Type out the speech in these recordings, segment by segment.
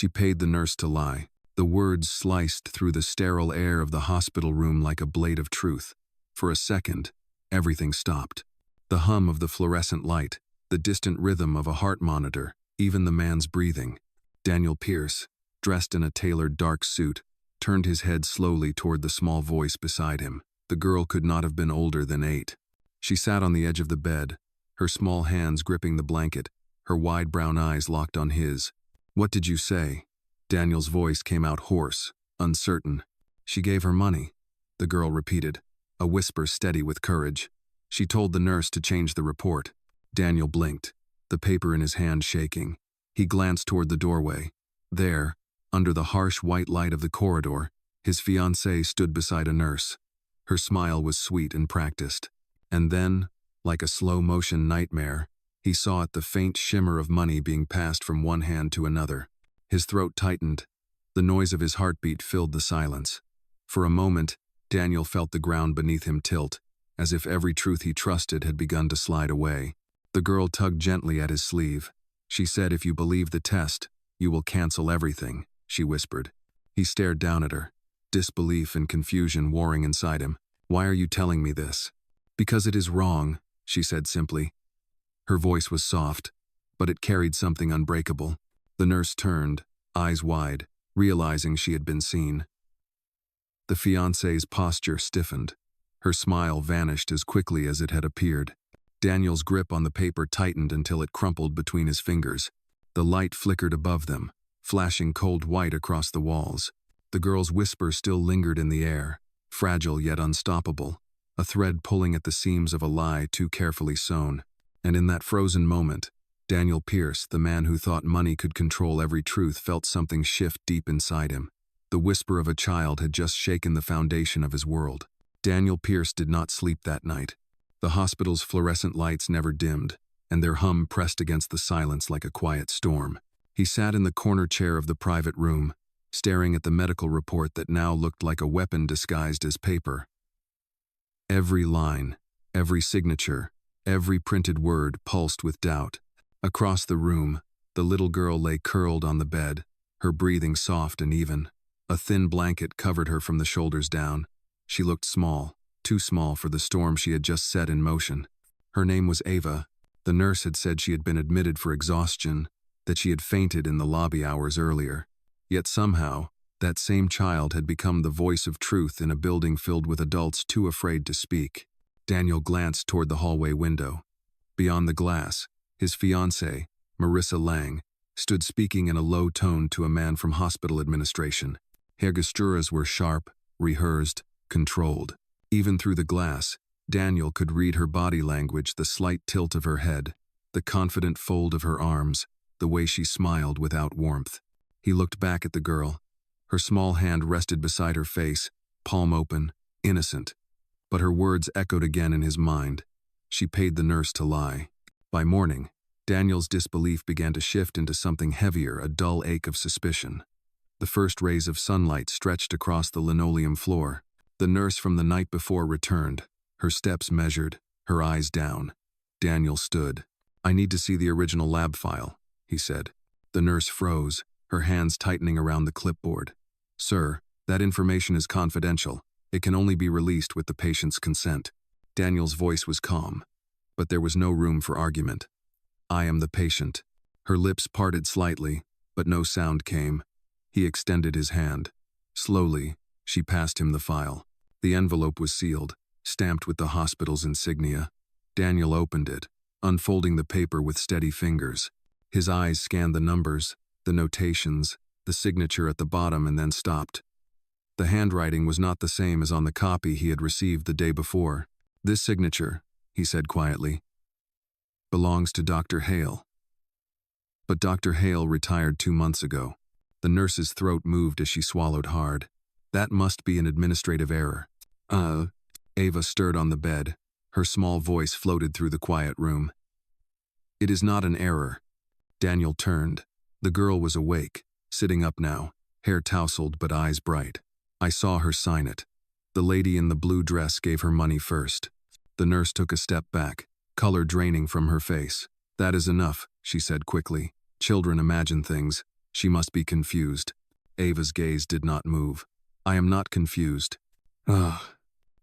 She paid the nurse to lie. The words sliced through the sterile air of the hospital room like a blade of truth. For a second, everything stopped. The hum of the fluorescent light, the distant rhythm of a heart monitor, even the man's breathing. Daniel Pierce, dressed in a tailored dark suit, turned his head slowly toward the small voice beside him. The girl could not have been older than 8. She sat on the edge of the bed, her small hands gripping the blanket, her wide brown eyes locked on his. "What did you say?" Daniel's voice came out hoarse, uncertain. "She gave her money," the girl repeated, a whisper steady with courage. "She told the nurse to change the report." Daniel blinked, the paper in his hand shaking. He glanced toward the doorway. There, under the harsh white light of the corridor, his fiancée stood beside a nurse. Her smile was sweet and practiced. And then, like a slow-motion nightmare, he saw it, the faint shimmer of money being passed from one hand to another. His throat tightened. The noise of his heartbeat filled the silence. For a moment, Daniel felt the ground beneath him tilt, as if every truth he trusted had begun to slide away. The girl tugged gently at his sleeve. She said, "If you believe the test, you will cancel everything," she whispered. He stared down at her, disbelief and confusion warring inside him. "Why are you telling me this?" "Because it is wrong," she said simply. Her voice was soft, but it carried something unbreakable. The nurse turned, eyes wide, realizing she had been seen. The fiancée's posture stiffened. Her smile vanished as quickly as it had appeared. Daniel's grip on the paper tightened until it crumpled between his fingers. The light flickered above them, flashing cold white across the walls. The girl's whisper still lingered in the air, fragile yet unstoppable, a thread pulling at the seams of a lie too carefully sewn. And in that frozen moment, Daniel Pierce, the man who thought money could control every truth, felt something shift deep inside him. The whisper of a child had just shaken the foundation of his world. Daniel Pierce did not sleep that night. The hospital's fluorescent lights never dimmed, and their hum pressed against the silence like a quiet storm. He sat in the corner chair of the private room, staring at the medical report that now looked like a weapon disguised as paper. Every line, every signature, every printed word pulsed with doubt. Across the room, the little girl lay curled on the bed, her breathing soft and even. A thin blanket covered her from the shoulders down. She looked small, too small for the storm she had just set in motion. Her name was Ava. The nurse had said she had been admitted for exhaustion, that she had fainted in the lobby hours earlier. Yet somehow, that same child had become the voice of truth in a building filled with adults too afraid to speak. Daniel glanced toward the hallway window. Beyond the glass, his fiancée, Marissa Lang, stood speaking in a low tone to a man from hospital administration. Her gesturas were sharp, rehearsed, controlled. Even through the glass, Daniel could read her body language, the slight tilt of her head, the confident fold of her arms, the way she smiled without warmth. He looked back at the girl. Her small hand rested beside her face, palm open, innocent. But her words echoed again in his mind. She paid the nurse to lie. By morning, Daniel's disbelief began to shift into something heavier, a dull ache of suspicion. The first rays of sunlight stretched across the linoleum floor. The nurse from the night before returned, her steps measured, her eyes down. Daniel stood. "I need to see the original lab file," he said. The nurse froze, her hands tightening around the clipboard. "Sir, that information is confidential. It can only be released with the patient's consent." Daniel's voice was calm, but there was no room for argument. "I am the patient." Her lips parted slightly, but no sound came. He extended his hand. Slowly, she passed him the file. The envelope was sealed, stamped with the hospital's insignia. Daniel opened it, unfolding the paper with steady fingers. His eyes scanned the numbers, the notations, the signature at the bottom, and then stopped. The handwriting was not the same as on the copy he had received the day before. "This signature," he said quietly, "belongs to Dr. Hale." But Dr. Hale retired 2 months ago. The nurse's throat moved as she swallowed hard. "That must be an administrative error." Ava stirred on the bed. Her small voice floated through the quiet room. "It is not an error." Daniel turned. The girl was awake, sitting up now, hair tousled but eyes bright. "I saw her sign it. The lady in the blue dress gave her money first." The nurse took a step back, color draining from her face. "That is enough," she said quickly. "Children imagine things. She must be confused. Ava's gaze did not move. I am not confused. Ugh.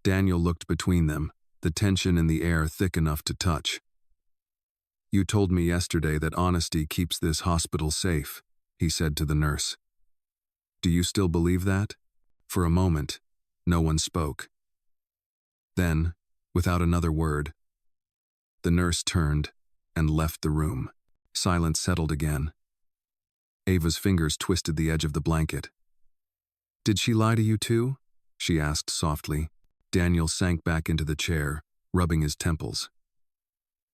Daniel looked between them, the tension in the air thick enough to touch. You told me yesterday that honesty keeps this hospital safe, he said to the nurse. Do you still believe that? For a moment, no one spoke. Then, without another word, the nurse turned and left the room. Silence settled again. Ava's fingers twisted the edge of the blanket. Did she lie to you too? She asked softly. Daniel sank back into the chair, rubbing his temples.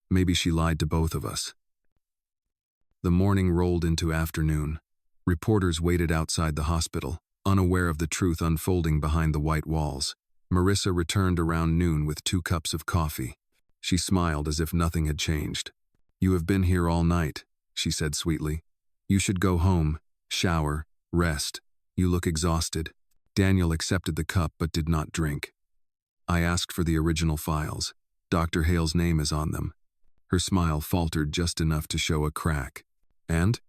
Maybe she lied to both of us. The morning rolled into afternoon. Reporters waited outside the hospital, unaware of the truth unfolding behind the white walls. Marissa returned around noon with 2 cups of coffee. She smiled as if nothing had changed. You have been here all night, she said sweetly. You should go home, shower, rest. You look exhausted. Daniel accepted the cup but did not drink. I asked for the original files. Dr. Hale's name is on them. Her smile faltered just enough to show a crack. And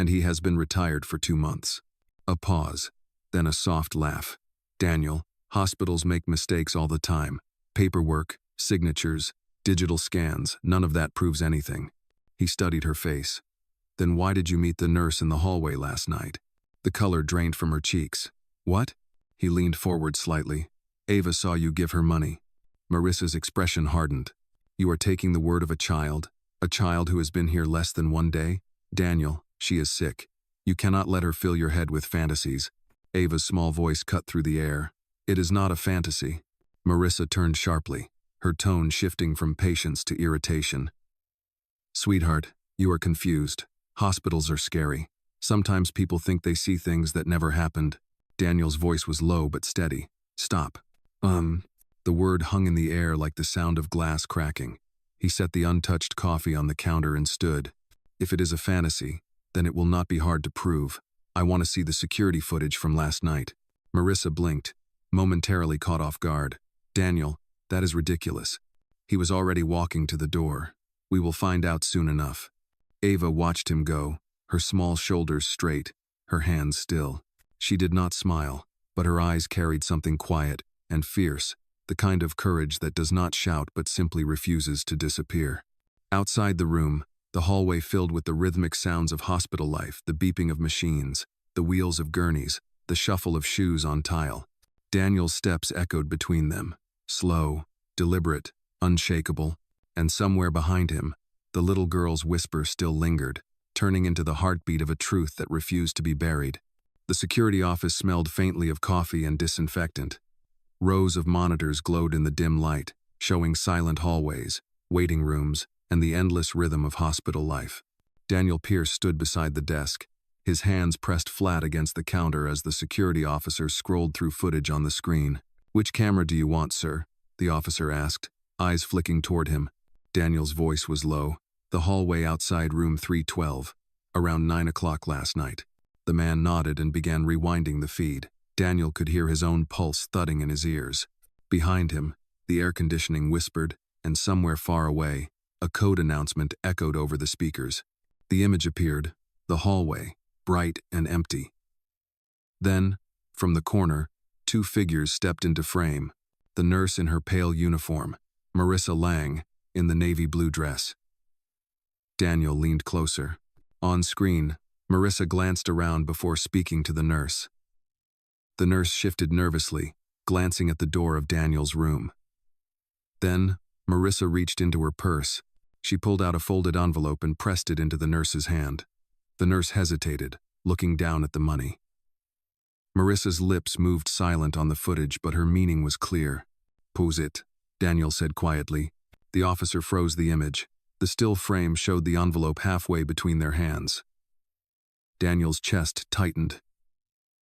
he has been retired for 2 months. A pause, then a soft laugh. Daniel, hospitals make mistakes all the time. Paperwork, signatures, digital scans, none of that proves anything. He studied her face. Then why did you meet the nurse in the hallway last night? The color drained from her cheeks. What? He leaned forward slightly. Ava saw you give her money. Marissa's expression hardened. You are taking the word of a child who has been here less than 1 day? Daniel, she is sick. You cannot let her fill your head with fantasies. Ava's small voice cut through the air. It is not a fantasy. Marissa turned sharply, her tone shifting from patience to irritation. Sweetheart, you are confused. Hospitals are scary. Sometimes people think they see things that never happened. Daniel's voice was low but steady. Stop. The word hung in the air like the sound of glass cracking. He set the untouched coffee on the counter and stood. If it is a fantasy, then it will not be hard to prove. I want to see the security footage from last night. Marissa blinked, momentarily caught off guard. Daniel, that is ridiculous. He was already walking to the door. We will find out soon enough. Ava watched him go, her small shoulders straight, her hands still. She did not smile, but her eyes carried something quiet and fierce, the kind of courage that does not shout but simply refuses to disappear. Outside the room, the hallway filled with the rhythmic sounds of hospital life, the beeping of machines, the wheels of gurneys, the shuffle of shoes on tile. Daniel's steps echoed between them, slow, deliberate, unshakable, and somewhere behind him, the little girl's whisper still lingered, turning into the heartbeat of a truth that refused to be buried. The security office smelled faintly of coffee and disinfectant. Rows of monitors glowed in the dim light, showing silent hallways, waiting rooms, and the endless rhythm of hospital life. Daniel Pierce stood beside the desk, his hands pressed flat against the counter as the security officer scrolled through footage on the screen. Which camera do you want, sir? The officer asked, eyes flicking toward him. Daniel's voice was low. The hallway outside room 312, around 9 o'clock last night. The man nodded and began rewinding the feed. Daniel could hear his own pulse thudding in his ears. Behind him, the air conditioning whispered, and somewhere far away, a code announcement echoed over the speakers. The image appeared, the hallway, bright and empty. Then, from the corner, 2 figures stepped into frame, the nurse in her pale uniform, Marissa Lang, in the navy blue dress. Daniel leaned closer. On screen, Marissa glanced around before speaking to the nurse. The nurse shifted nervously, glancing at the door of Daniel's room. Then, Marissa reached into her purse. She pulled out a folded envelope and pressed it into the nurse's hand. The nurse hesitated, looking down at the money. Marissa's lips moved silent on the footage, but her meaning was clear. Pose it, Daniel said quietly. The officer froze the image. The still frame showed the envelope halfway between their hands. Daniel's chest tightened.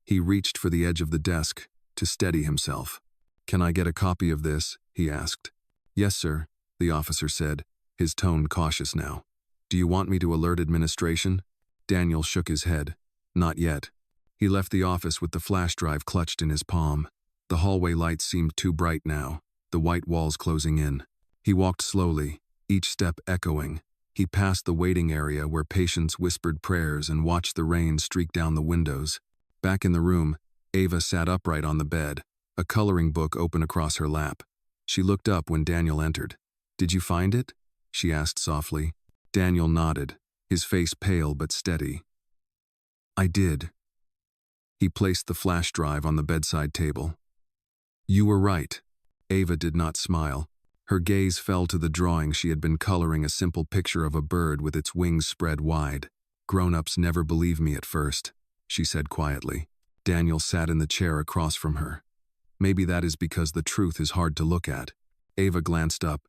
He reached for the edge of the desk to steady himself. Can I get a copy of this? He asked. Yes, sir, the officer said, his tone cautious now. Do you want me to alert administration? Daniel shook his head. Not yet. He left the office with the flash drive clutched in his palm. The hallway lights seemed too bright now, the white walls closing in. He walked slowly, each step echoing, He passed the waiting area where patients whispered prayers and watched the rain streak down the windows. Back in the room, Ava sat upright on the bed, a coloring book open across her lap. She looked up when Daniel entered. "Did you find it?" she asked softly. Daniel nodded, his face pale but steady. "I did." He placed the flash drive on the bedside table. "You were right." Ava did not smile. Her gaze fell to the drawing she had been coloring, a simple picture of a bird with its wings spread wide. "Grown-ups never believe me at first," she said quietly. Daniel sat in the chair across from her. "Maybe that is because the truth is hard to look at." Ava glanced up.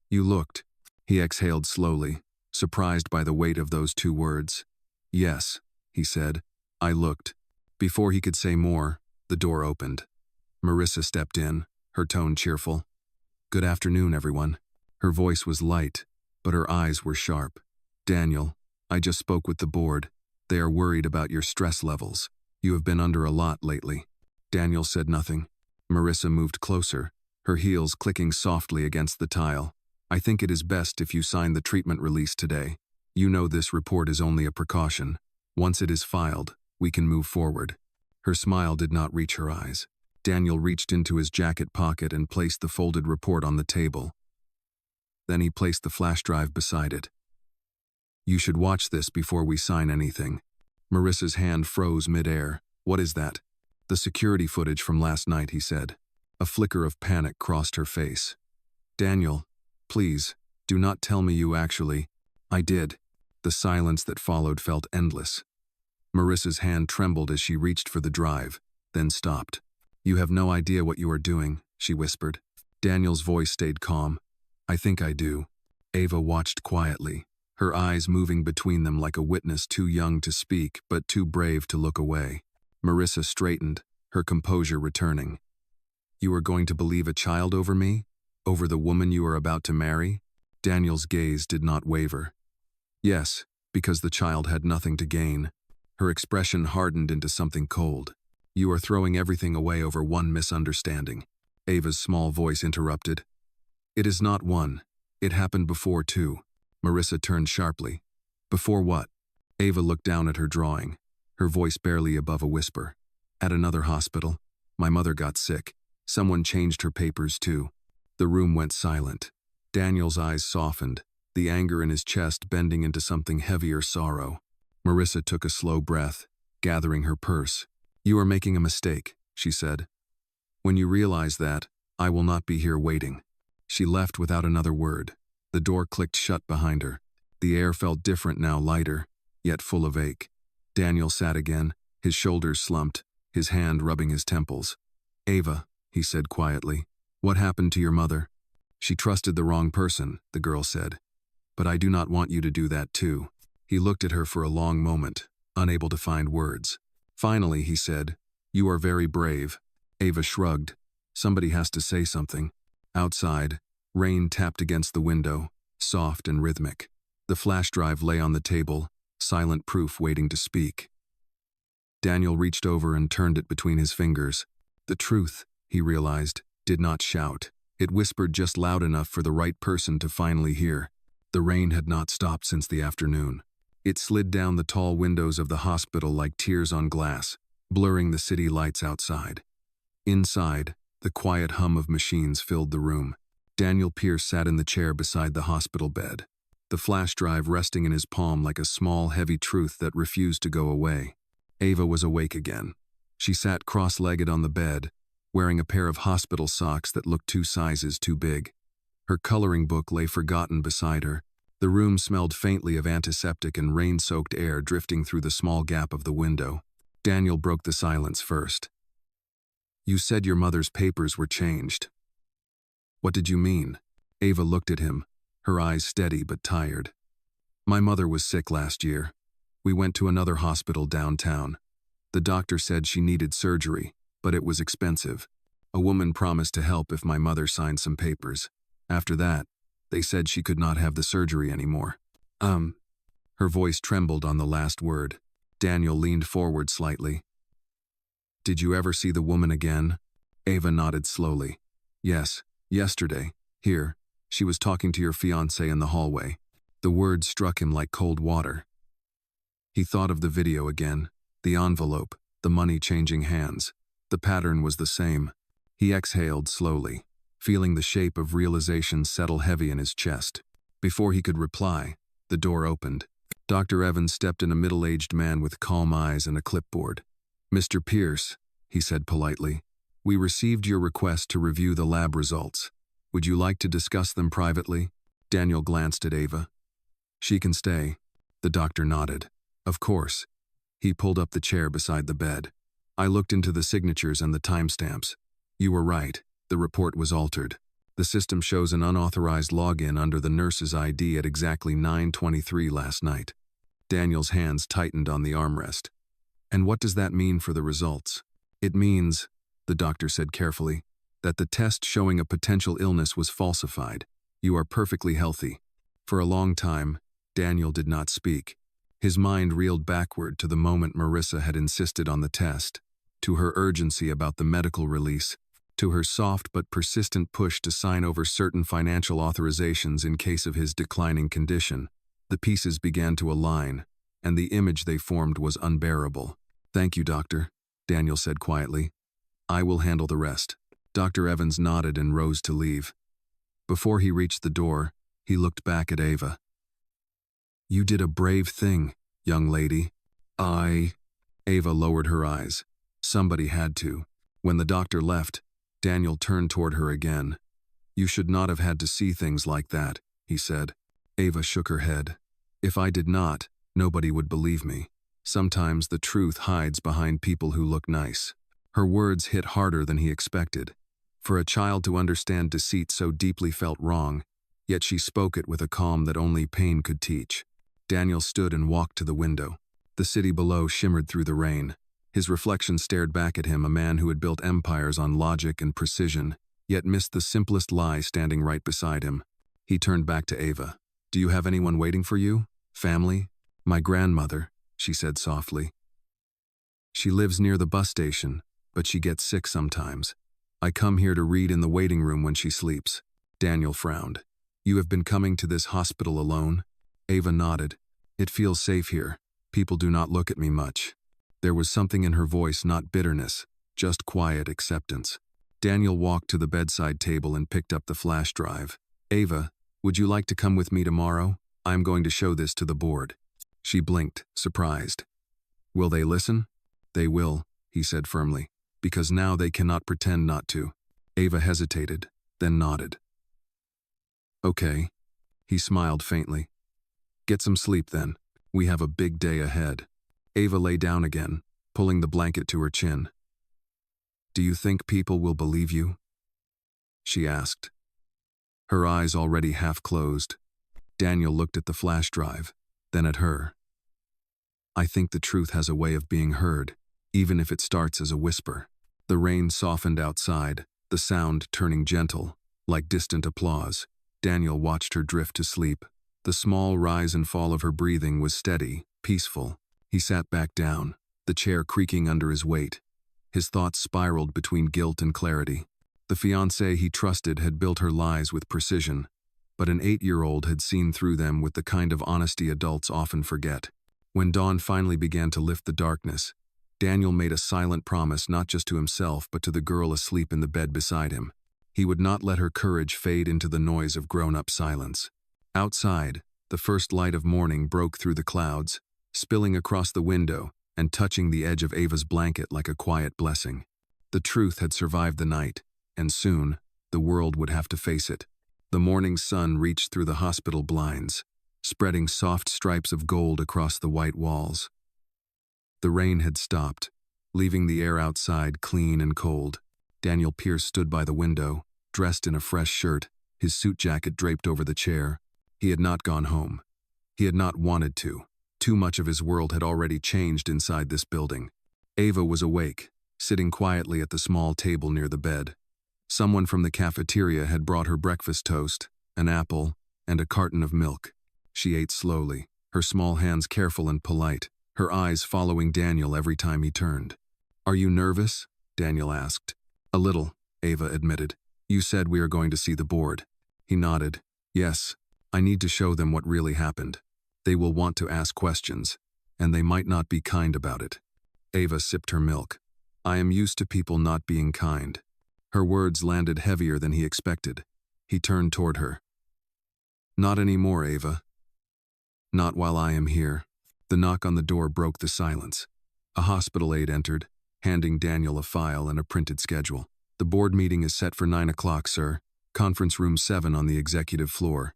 "You looked." He exhaled slowly, surprised by the weight of those two words. "Yes," he said, "I looked." Before he could say more, the door opened. Marissa stepped in, her tone cheerful. "Good afternoon, everyone." Her voice was light, but her eyes were sharp. "Daniel, I just spoke with the board. They are worried about your stress levels. You have been under a lot lately." Daniel said nothing. Marissa moved closer, her heels clicking softly against the tile. "I think it is best if you sign the treatment release today. You know this report is only a precaution. Once it is filed, we can move forward." Her smile did not reach her eyes. Daniel reached into his jacket pocket and placed the folded report on the table. Then he placed the flash drive beside it. "You should watch this before we sign anything." Marissa's hand froze mid-air. "What is that?" "The security footage from last night," he said. A flicker of panic crossed her face. "Daniel, please, do not tell me you actually—" "I did." The silence that followed felt endless. Marissa's hand trembled as she reached for the drive, then stopped. "You have no idea what you are doing," she whispered. Daniel's voice stayed calm. "I think I do." Ava watched quietly, her eyes moving between them like a witness too young to speak but too brave to look away. Marissa straightened, her composure returning. "You are going to believe a child over me? Over the woman you are about to marry?" Daniel's gaze did not waver. "Yes, because the child had nothing to gain." Her expression hardened into something cold. "You are throwing everything away over one misunderstanding." Ava's small voice interrupted. "It is not one. It happened before, too." Marissa turned sharply. "Before what?" Ava looked down at her drawing, her voice barely above a whisper. "At another hospital. My mother got sick. Someone changed her papers, too." The room went silent. Daniel's eyes softened, the anger in his chest bending into something heavier sorrow. Marissa took a slow breath, gathering her purse. "You are making a mistake," she said. "When you realize that, I will not be here waiting." She left without another word. The door clicked shut behind her. The air felt different now, lighter, yet full of ache. Daniel sat again, his shoulders slumped, his hand rubbing his temples. "Ava," he said quietly, "what happened to your mother?" "She trusted the wrong person," the girl said. "But I do not want you to do that too." He looked at her for a long moment, unable to find words. Finally, he said, "You are very brave." Ava shrugged. "Somebody has to say something." Outside, rain tapped against the window, soft and rhythmic. The flash drive lay on the table, silent proof waiting to speak. Daniel reached over and turned it between his fingers. The truth, he realized, did not shout. It whispered just loud enough for the right person to finally hear. The rain had not stopped since the afternoon. It slid down the tall windows of the hospital like tears on glass, blurring the city lights outside. Inside, the quiet hum of machines filled the room. Daniel Pierce sat in the chair beside the hospital bed, the flash drive resting in his palm like a small, heavy truth that refused to go away. Ava was awake again. She sat cross-legged on the bed, wearing a pair of hospital socks that looked 2 sizes too big. Her coloring book lay forgotten beside her. The room smelled faintly of antiseptic and rain-soaked air drifting through the small gap of the window. Daniel broke the silence first. "You said your mother's papers were changed. What did you mean?" Ava looked at him, her eyes steady but tired. "My mother was sick last year. We went to another hospital downtown. The doctor said she needed surgery, but it was expensive. A woman promised to help if my mother signed some papers. After that, they said she could not have the surgery anymore." Her voice trembled on the last word. Daniel leaned forward slightly. "Did you ever see the woman again?" Ava nodded slowly. "Yes, yesterday. Here. She was talking to your fiancé in the hallway." The words struck him like cold water. He thought of the video again, the envelope, the money changing hands. The pattern was the same. He exhaled slowly, feeling the shape of realization settle heavy in his chest. Before he could reply, the door opened. Dr. Evans stepped in, a middle-aged man with calm eyes and a clipboard. "Mr. Pierce," he said politely, "we received your request to review the lab results. Would you like to discuss them privately?" Daniel glanced at Ava. "She can stay." The doctor nodded. "Of course." He pulled up the chair beside the bed. "I looked into the signatures and the timestamps. You were right, the report was altered. The system shows an unauthorized login under the nurse's ID at exactly 9:23 last night." Daniel's hands tightened on the armrest. "And what does that mean for the results?" "It means," the doctor said carefully, "that the test showing a potential illness was falsified. You are perfectly healthy." For a long time, Daniel did not speak. His mind reeled backward to the moment Marissa had insisted on the test, to her urgency about the medical release, to her soft but persistent push to sign over certain financial authorizations in case of his declining condition. The pieces began to align, and the image they formed was unbearable. "Thank you, doctor," Daniel said quietly. "I will handle the rest." Dr. Evans nodded and rose to leave. Before he reached the door, he looked back at Ava. "You did a brave thing, young lady." Ava lowered her eyes. Somebody had to. When the doctor left, Daniel turned toward her again. "You should not have had to see things like that," he said. Ava shook her head. "If I did not, nobody would believe me. Sometimes the truth hides behind people who look nice." Her words hit harder than he expected. For a child to understand deceit so deeply felt wrong, yet she spoke it with a calm that only pain could teach. Daniel stood and walked to the window. The city below shimmered through the rain. His reflection stared back at him, a man who had built empires on logic and precision, yet missed the simplest lie standing right beside him. He turned back to Ava. "Do you have anyone waiting for you? Family?" "My grandmother," she said softly. "She lives near the bus station, but she gets sick sometimes. I come here to read in the waiting room when she sleeps." Daniel frowned. "You have been coming to this hospital alone?" Ava nodded. "It feels safe here. People do not look at me much." There was something in her voice, not bitterness, just quiet acceptance. Daniel walked to the bedside table and picked up the flash drive. "Ava, would you like to come with me tomorrow? I am going to show this to the board." She blinked, surprised. "Will they listen?" "They will," he said firmly, "because now they cannot pretend not to." Ava hesitated, then nodded. "Okay." He smiled faintly. "Get some sleep then. We have a big day ahead." Ava lay down again, pulling the blanket to her chin. "Do you think people will believe you?" she asked. Her eyes already half closed. Daniel looked at the flash drive, then at her. "I think the truth has a way of being heard, even if it starts as a whisper." The rain softened outside, the sound turning gentle, like distant applause. Daniel watched her drift to sleep. The small rise and fall of her breathing was steady, peaceful. He sat back down, the chair creaking under his weight. His thoughts spiraled between guilt and clarity. The fiancée he trusted had built her lies with precision, but an 8-year-old had seen through them with the kind of honesty adults often forget. When dawn finally began to lift the darkness, Daniel made a silent promise not just to himself but to the girl asleep in the bed beside him. He would not let her courage fade into the noise of grown-up silence. Outside, the first light of morning broke through the clouds, spilling across the window and touching the edge of Ava's blanket like a quiet blessing. The truth had survived the night, and soon, the world would have to face it. The morning sun reached through the hospital blinds, spreading soft stripes of gold across the white walls. The rain had stopped, leaving the air outside clean and cold. Daniel Pierce stood by the window, dressed in a fresh shirt, his suit jacket draped over the chair. He had not gone home. He had not wanted to. Too much of his world had already changed inside this building. Ava was awake, sitting quietly at the small table near the bed. Someone from the cafeteria had brought her breakfast toast, an apple, and a carton of milk. She ate slowly, her small hands careful and polite, her eyes following Daniel every time he turned. "Are you nervous?" Daniel asked. "A little," Ava admitted. "You said we are going to see the board." He nodded. "Yes, I need to show them what really happened. They will want to ask questions, and they might not be kind about it. Ava sipped her milk. I am used to people not being kind. Her words landed heavier than he expected. He turned toward her. Not anymore, Ava. Not while I am here. The knock on the door broke the silence. A hospital aide entered, handing Daniel a file and a printed schedule. The board meeting is set for 9 o'clock, sir. Conference room 7 on the executive floor.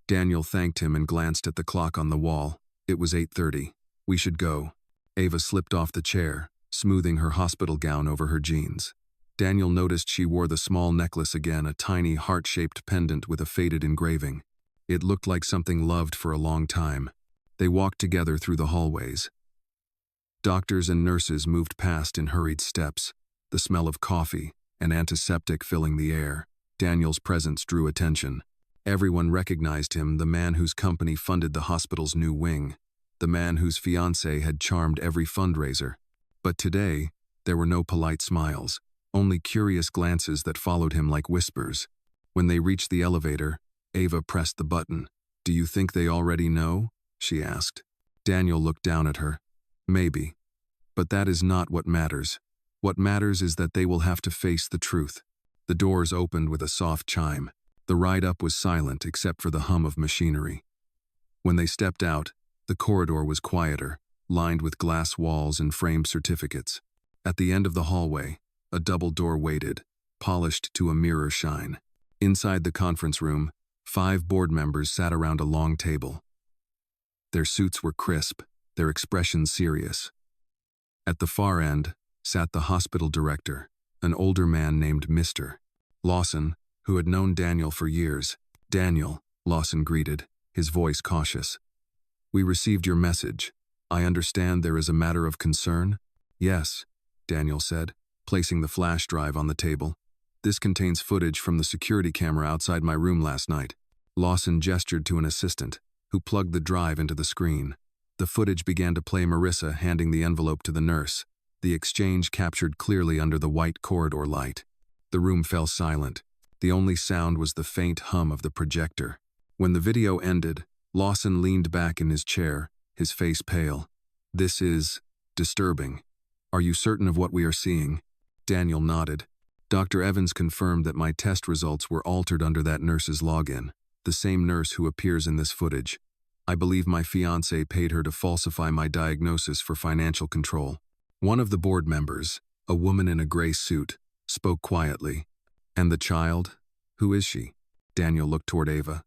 Daniel thanked him and glanced at the clock on the wall. It was 8:30. We should go. Ava slipped off the chair, smoothing her hospital gown over her jeans. Daniel noticed she wore the small necklace again, a tiny heart-shaped pendant with a faded engraving. It looked like something loved for a long time. They walked together through the hallways. Doctors and nurses moved past in hurried steps, the smell of coffee and antiseptic filling the air. Daniel's presence drew attention. Everyone recognized him, the man whose company funded the hospital's new wing, the man whose fiancée had charmed every fundraiser. But today, there were no polite smiles, only curious glances that followed him like whispers. When they reached the elevator, Ava pressed the button. Do you think they already know? She asked. Daniel looked down at her. Maybe. But that is not what matters. What matters is that they will have to face the truth. The doors opened with a soft chime. The ride up was silent except for the hum of machinery. When they stepped out, the corridor was quieter, lined with glass walls and framed certificates. At the end of the hallway, a double door waited, polished to a mirror shine. Inside the conference room, 5 board members sat around a long table. Their suits were crisp, their expressions serious. At the far end sat the hospital director, an older man named Mr. Lawson, who had known Daniel for years. Daniel, Lawson greeted, his voice cautious. We received your message. I understand there is a matter of concern? Yes, Daniel said, placing the flash drive on the table. This contains footage from the security camera outside my room last night. Lawson gestured to an assistant, who plugged the drive into the screen. The footage began to play, Marissa handing the envelope to the nurse, the exchange captured clearly under the white corridor light. The room fell silent. The only sound was the faint hum of the projector. When the video ended, Lawson leaned back in his chair, his face pale. This is disturbing. Are you certain of what we are seeing? Daniel nodded. Dr. Evans confirmed that my test results were altered under that nurse's login, the same nurse who appears in this footage. I believe my fiancée paid her to falsify my diagnosis for financial control. One of the board members, a woman in a gray suit, spoke quietly. And the child? Who is she? Daniel looked toward Ava.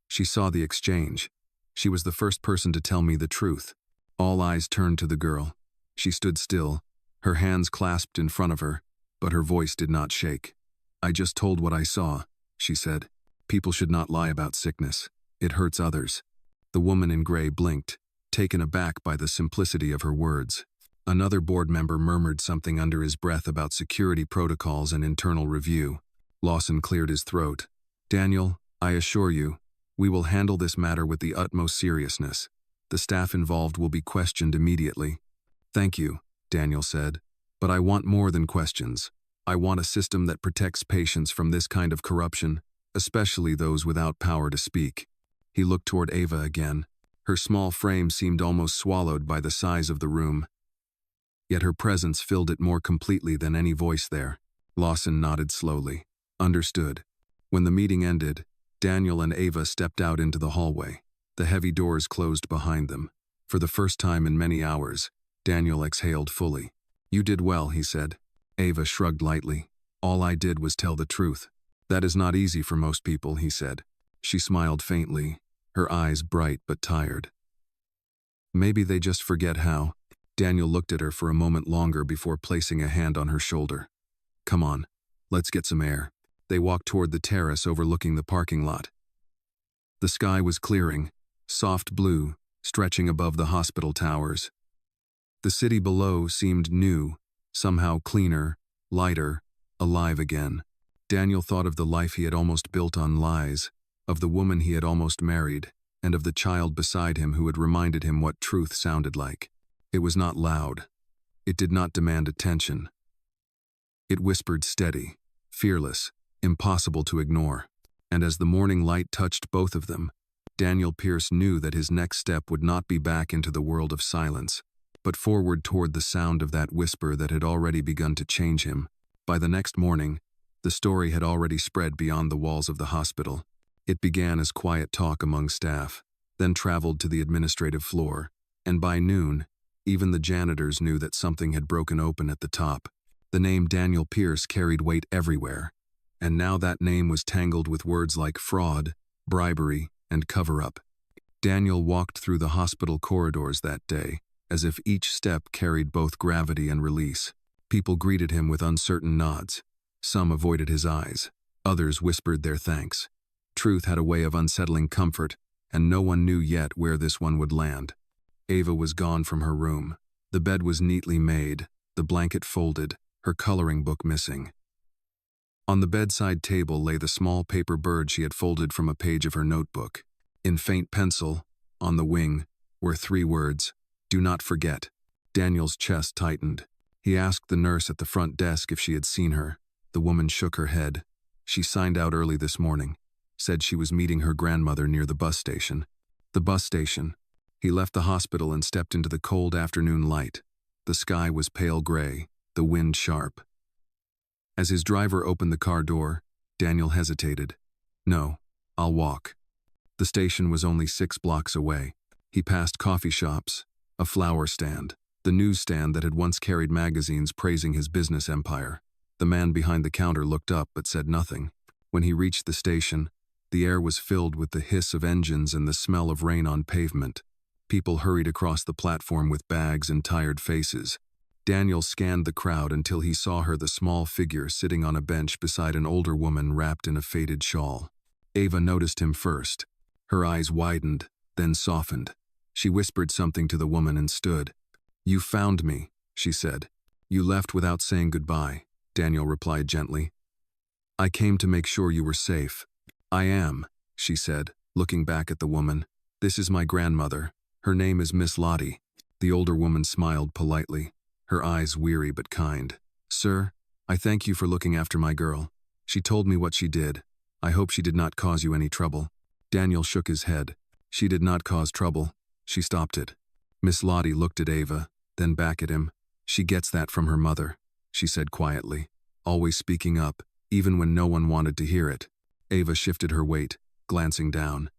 She saw the exchange. She was the first person to tell me the truth. All eyes turned to the girl. She stood still, her hands clasped in front of her, but her voice did not shake. I just told what I saw, she said. People should not lie about sickness. It hurts others. The woman in gray blinked, taken aback by the simplicity of her words. Another board member murmured something under his breath about security protocols and internal review. Lawson cleared his throat. Daniel, I assure you, we will handle this matter with the utmost seriousness. The staff involved will be questioned immediately. Thank you, Daniel said. But I want more than questions. I want a system that protects patients from this kind of corruption, especially those without power to speak. He looked toward Ava again. Her small frame seemed almost swallowed by the size of the room. Yet her presence filled it more completely than any voice there. Lawson nodded slowly. Understood. When the meeting ended, Daniel and Ava stepped out into the hallway. The heavy doors closed behind them. For the first time in many hours, Daniel exhaled fully. You did well, he said. Ava shrugged lightly. All I did was tell the truth. That is not easy for most people, he said. She smiled faintly, her eyes bright but tired. Maybe they just forget how. Daniel looked at her for a moment longer before placing a hand on her shoulder. Come on, let's get some air. They walked toward the terrace overlooking the parking lot. The sky was clearing, soft blue, stretching above the hospital towers. The city below seemed new, somehow cleaner, lighter, alive again. Daniel thought of the life he had almost built on lies, of the woman he had almost married, and of the child beside him who had reminded him what truth sounded like. It was not loud. It did not demand attention. It whispered steady, fearless, impossible to ignore. And as the morning light touched both of them, Daniel Pierce knew that his next step would not be back into the world of silence, but forward toward the sound of that whisper that had already begun to change him. By the next morning, the story had already spread beyond the walls of the hospital. It began as quiet talk among staff, then traveled to the administrative floor, and by noon, even the janitors knew that something had broken open at the top. The name Daniel Pierce carried weight everywhere, and now that name was tangled with words like fraud, bribery, and cover-up. Daniel walked through the hospital corridors that day, as if each step carried both gravity and release. People greeted him with uncertain nods. Some avoided his eyes. Others whispered their thanks. Truth had a way of unsettling comfort, and no one knew yet where this one would land. Ava was gone from her room. The bed was neatly made, the blanket folded, her coloring book missing. On the bedside table lay the small paper bird she had folded from a page of her notebook. In faint pencil, on the wing, were 3 words, "Do not forget." Daniel's chest tightened. He asked the nurse at the front desk if she had seen her. The woman shook her head. She signed out early this morning, said she was meeting her grandmother near the bus station. The bus station. He left the hospital and stepped into the cold afternoon light. The sky was pale gray, the wind sharp. As his driver opened the car door, Daniel hesitated. "No, I'll walk." The station was only 6 blocks away. He passed coffee shops, a flower stand, the newsstand that had once carried magazines praising his business empire. The man behind the counter looked up but said nothing. When he reached the station, the air was filled with the hiss of engines and the smell of rain on pavement. People hurried across the platform with bags and tired faces. Daniel scanned the crowd until he saw her, the small figure sitting on a bench beside an older woman wrapped in a faded shawl. Ava noticed him first. Her eyes widened, then softened. She whispered something to the woman and stood. "You found me," she said. "You left without saying goodbye," Daniel replied gently. "I came to make sure you were safe." "I am," she said, looking back at the woman. "This is my grandmother. Her name is Miss Lottie." The older woman smiled politely, her eyes weary but kind. "Sir, I thank you for looking after my girl. She told me what she did. I hope she did not cause you any trouble." Daniel shook his head. "She did not cause trouble. She stopped it." Miss Lottie looked at Ava, then back at him. "She gets that from her mother," she said quietly, always speaking up, even when no one wanted to hear it. Ava shifted her weight, glancing down.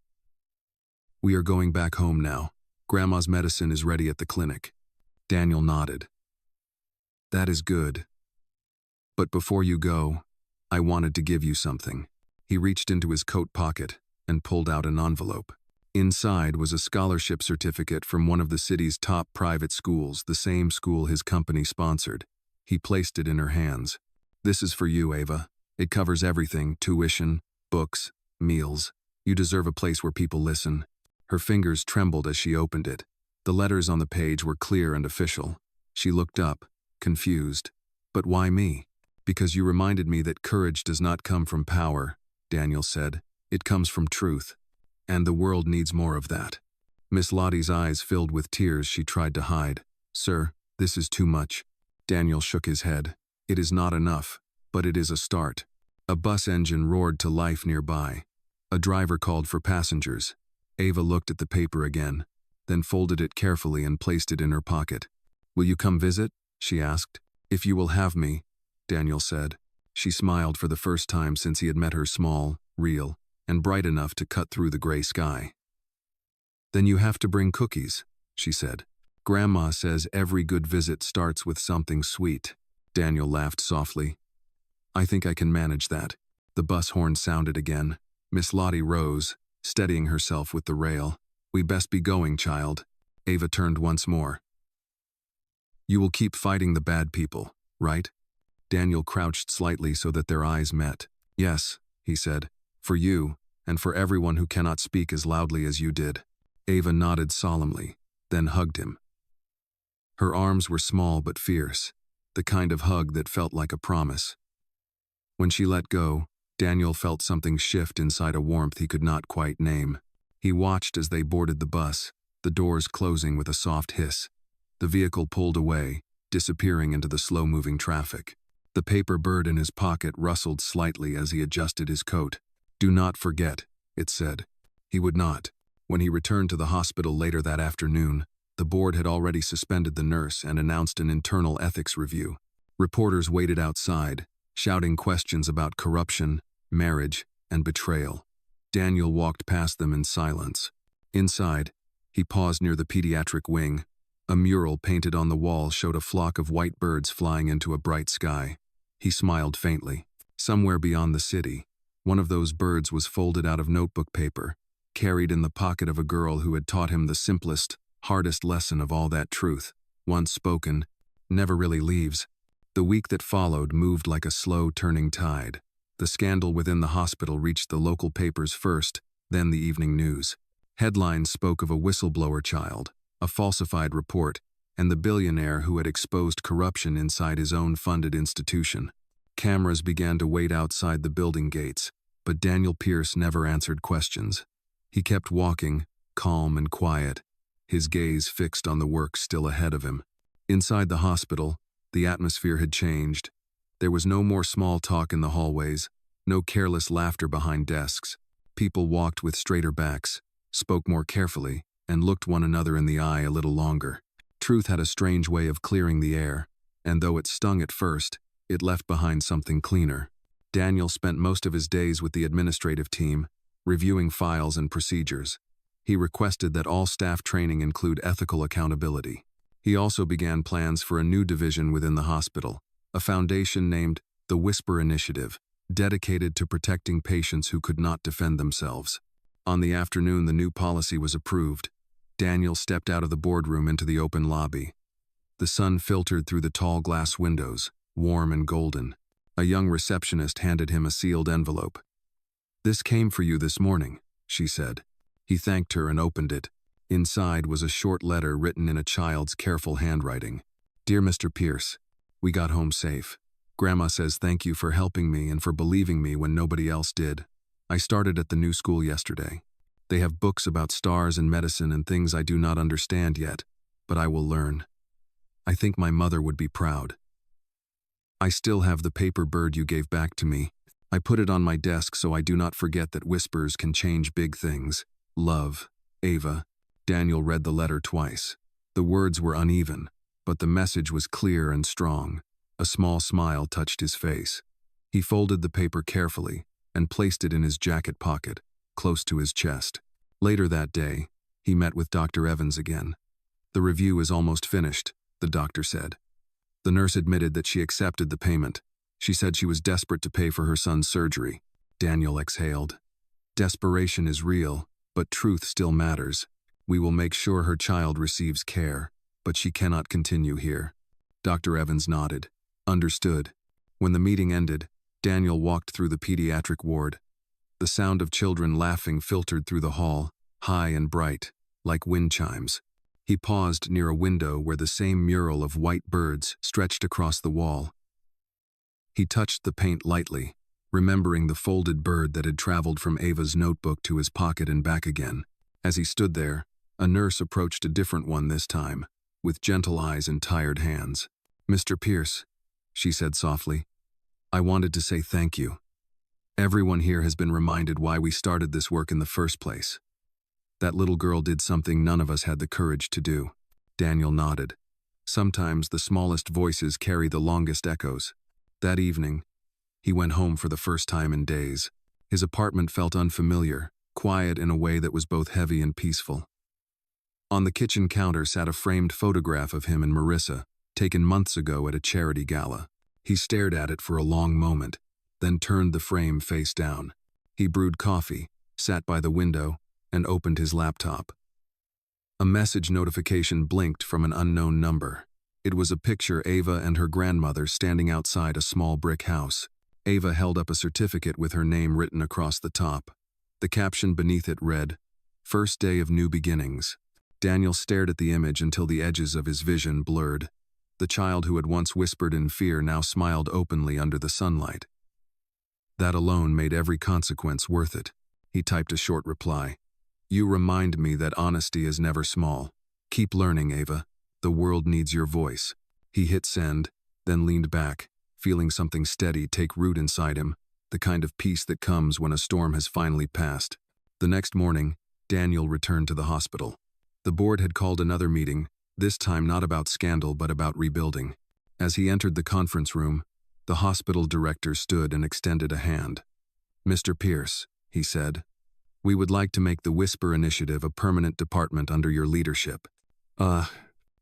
"We are going back home now. Grandma's medicine is ready at the clinic." Daniel nodded. "That is good. But before you go, I wanted to give you something." He reached into his coat pocket and pulled out an envelope. Inside was a scholarship certificate from one of the city's top private schools, the same school his company sponsored. He placed it in her hands. "This is for you, Ava. It covers everything: tuition, books, meals. You deserve a place where people listen." Her fingers trembled as she opened it. The letters on the page were clear and official. She looked up, confused. "But why me?" "Because you reminded me that courage does not come from power," Daniel said. "It comes from truth. And the world needs more of that." Miss Lottie's eyes filled with tears she tried to hide. "Sir, this is too much." Daniel shook his head. "It is not enough, but it is a start." A bus engine roared to life nearby. A driver called for passengers. Ava looked at the paper again, then folded it carefully and placed it in her pocket. "Will you come visit?" she asked. "If you will have me," Daniel said. She smiled for the first time since he had met her, small, real, and bright enough to cut through the gray sky. "Then you have to bring cookies," she said. "Grandma says every good visit starts with something sweet." Daniel laughed softly. "I think I can manage that." The bus horn sounded again. Miss Lottie rose, steadying herself with the rail. "We best be going, child." Ava turned once more. "You will keep fighting the bad people, right?" Daniel crouched slightly so that their eyes met. "Yes," he said. "For you, and for everyone who cannot speak as loudly as you did." Ava nodded solemnly, then hugged him. Her arms were small but fierce, the kind of hug that felt like a promise. When she let go, Daniel felt something shift inside, a warmth he could not quite name. He watched as they boarded the bus, the doors closing with a soft hiss. The vehicle pulled away, disappearing into the slow-moving traffic. The paper bird in his pocket rustled slightly as he adjusted his coat. "Do not forget," it said. He would not. When he returned to the hospital later that afternoon, the board had already suspended the nurse and announced an internal ethics review. Reporters waited outside, shouting questions about corruption, marriage, and betrayal. Daniel walked past them in silence. Inside, he paused near the pediatric wing. A mural painted on the wall showed a flock of white birds flying into a bright sky. He smiled faintly. Somewhere beyond the city, one of those birds was folded out of notebook paper, carried in the pocket of a girl who had taught him the simplest, hardest lesson of all that truth, once spoken, never really leaves. The week that followed moved like a slow turning tide. The scandal within the hospital reached the local papers first, then the evening news. Headlines spoke of a whistleblower child, a falsified report, and the billionaire who had exposed corruption inside his own funded institution. Cameras began to wait outside the building gates, but Daniel Pierce never answered questions. He kept walking, calm and quiet, his gaze fixed on the work still ahead of him. Inside the hospital, the atmosphere had changed. There was no more small talk in the hallways, no careless laughter behind desks. People walked with straighter backs, spoke more carefully, and looked one another in the eye a little longer. Truth had a strange way of clearing the air, and though it stung at first, it left behind something cleaner. Daniel spent most of his days with the administrative team, reviewing files and procedures. He requested that all staff training include ethical accountability. He also began plans for a new division within the hospital, a foundation named the Whisper Initiative, dedicated to protecting patients who could not defend themselves. On the afternoon the new policy was approved, Daniel stepped out of the boardroom into the open lobby. The sun filtered through the tall glass windows, warm and golden. A young receptionist handed him a sealed envelope. "This came for you this morning," she said. He thanked her and opened it. Inside was a short letter written in a child's careful handwriting. "Dear Mr. Pierce, we got home safe. Grandma says thank you for helping me and for believing me when nobody else did. I started at the new school yesterday. They have books about stars and medicine and things I do not understand yet, but I will learn. I think my mother would be proud. I still have the paper bird you gave back to me. I put it on my desk so I do not forget that whispers can change big things. Love, Ava." Daniel read the letter twice. The words were uneven, but the message was clear and strong. A small smile touched his face. He folded the paper carefully and placed it in his jacket pocket, close to his chest. Later that day, he met with Dr. Evans again. "The review is almost finished," the doctor said. The nurse admitted that she accepted the payment. She said she was desperate to pay for her son's surgery. Daniel exhaled. "Desperation is real, but truth still matters. We will make sure her child receives care, but she cannot continue here." Dr. Evans nodded. "Understood." When the meeting ended, Daniel walked through the pediatric ward. The sound of children laughing filtered through the hall, high and bright, like wind chimes. He paused near a window where the same mural of white birds stretched across the wall. He touched the paint lightly, remembering the folded bird that had traveled from Ava's notebook to his pocket and back again. As he stood there, a nurse approached a different one this time, with gentle eyes and tired hands. "Mr. Pierce," she said softly, "I wanted to say thank you. Everyone here has been reminded why we started this work in the first place. That little girl did something none of us had the courage to do." Daniel nodded. Sometimes the smallest voices carry the longest echoes. That evening, he went home for the first time in days. His apartment felt unfamiliar, quiet in a way that was both heavy and peaceful. On the kitchen counter sat a framed photograph of him and Marissa, taken months ago at a charity gala. He stared at it for a long moment, then turned the frame face down. He brewed coffee, sat by the window, and opened his laptop. A message notification blinked from an unknown number. It was a picture Ava and her grandmother standing outside a small brick house. Ava held up a certificate with her name written across the top. The caption beneath it read, "First day of new beginnings." Daniel stared at the image until the edges of his vision blurred. The child who had once whispered in fear now smiled openly under the sunlight. That alone made every consequence worth it. He typed a short reply. "You remind me that honesty is never small. Keep learning, Ava. The world needs your voice." He hit send, then leaned back, feeling something steady take root inside him, the kind of peace that comes when a storm has finally passed. The next morning, Daniel returned to the hospital. The board had called another meeting, this time not about scandal but about rebuilding. As he entered the conference room, the hospital director stood and extended a hand. "Mr. Pierce," he said, "we would like to make the Whisper Initiative a permanent department under your leadership."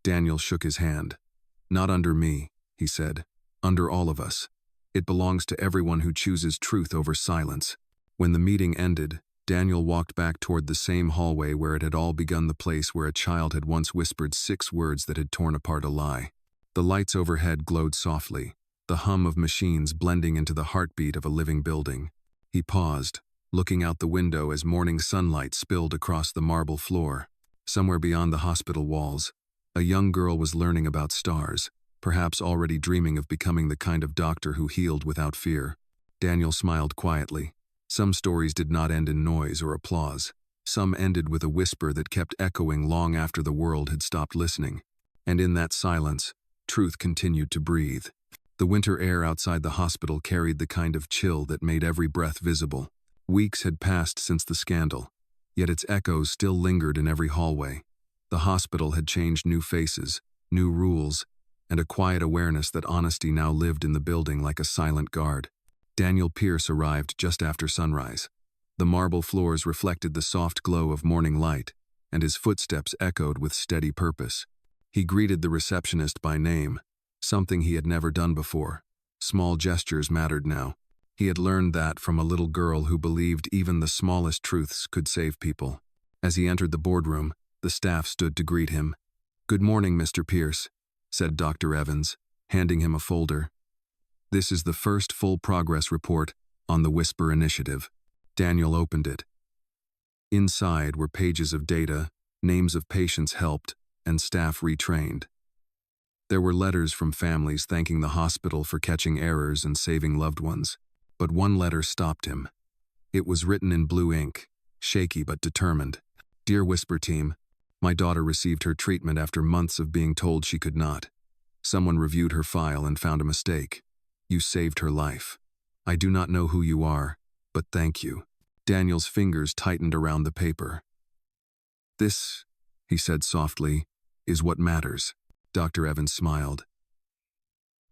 Daniel shook his hand. "Not under me," he said. "Under all of us. It belongs to everyone who chooses truth over silence." When the meeting ended, Daniel walked back toward the same hallway where it had all begun, the place where a child had once whispered 6 words that had torn apart a lie. The lights overhead glowed softly, the hum of machines blending into the heartbeat of a living building. He paused, looking out the window as morning sunlight spilled across the marble floor. Somewhere beyond the hospital walls, a young girl was learning about stars, perhaps already dreaming of becoming the kind of doctor who healed without fear. Daniel smiled quietly. Some stories did not end in noise or applause. Some ended with a whisper that kept echoing long after the world had stopped listening. And in that silence, truth continued to breathe. The winter air outside the hospital carried the kind of chill that made every breath visible. Weeks had passed since the scandal, yet its echoes still lingered in every hallway. The hospital had changed, new faces, new rules, and a quiet awareness that honesty now lived in the building like a silent guard. Daniel Pierce arrived just after sunrise. The marble floors reflected the soft glow of morning light, and his footsteps echoed with steady purpose. He greeted the receptionist by name, something he had never done before. Small gestures mattered now. He had learned that from a little girl who believed even the smallest truths could save people. As he entered the boardroom, the staff stood to greet him. "Good morning, Mr. Pierce," said Dr. Evans, handing him a folder. "This is the first full progress report on the Whisper Initiative." Daniel opened it. Inside were pages of data, names of patients helped, and staff retrained. There were letters from families thanking the hospital for catching errors and saving loved ones. But one letter stopped him. It was written in blue ink, shaky but determined. "Dear Whisper Team, my daughter received her treatment after months of being told she could not. Someone reviewed her file and found a mistake. You saved her life. I do not know who you are, but thank you." Daniel's fingers tightened around the paper. "This," he said softly, "is what matters." Dr. Evans smiled.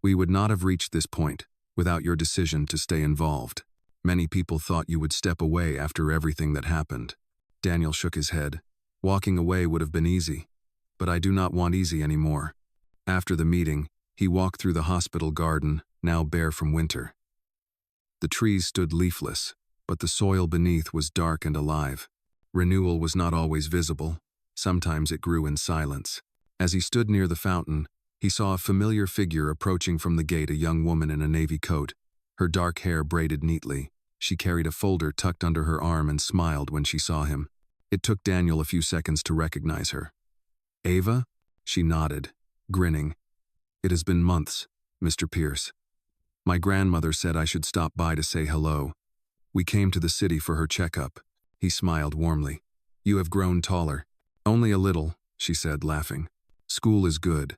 "We would not have reached this point without your decision to stay involved. Many people thought you would step away after everything that happened." Daniel shook his head. "Walking away would have been easy, but I do not want easy anymore." After the meeting, he walked through the hospital garden, now bare from winter. The trees stood leafless, but the soil beneath was dark and alive. Renewal was not always visible. Sometimes it grew in silence. As he stood near the fountain, he saw a familiar figure approaching from the gate, a young woman in a navy coat, her dark hair braided neatly. She carried a folder tucked under her arm and smiled when she saw him. It took Daniel a few seconds to recognize her. "Ava?" She nodded, grinning. "It has been months, Mr. Pierce. My grandmother said I should stop by to say hello. We came to the city for her checkup." He smiled warmly. "You have grown taller." "Only a little," she said, laughing. "School is good.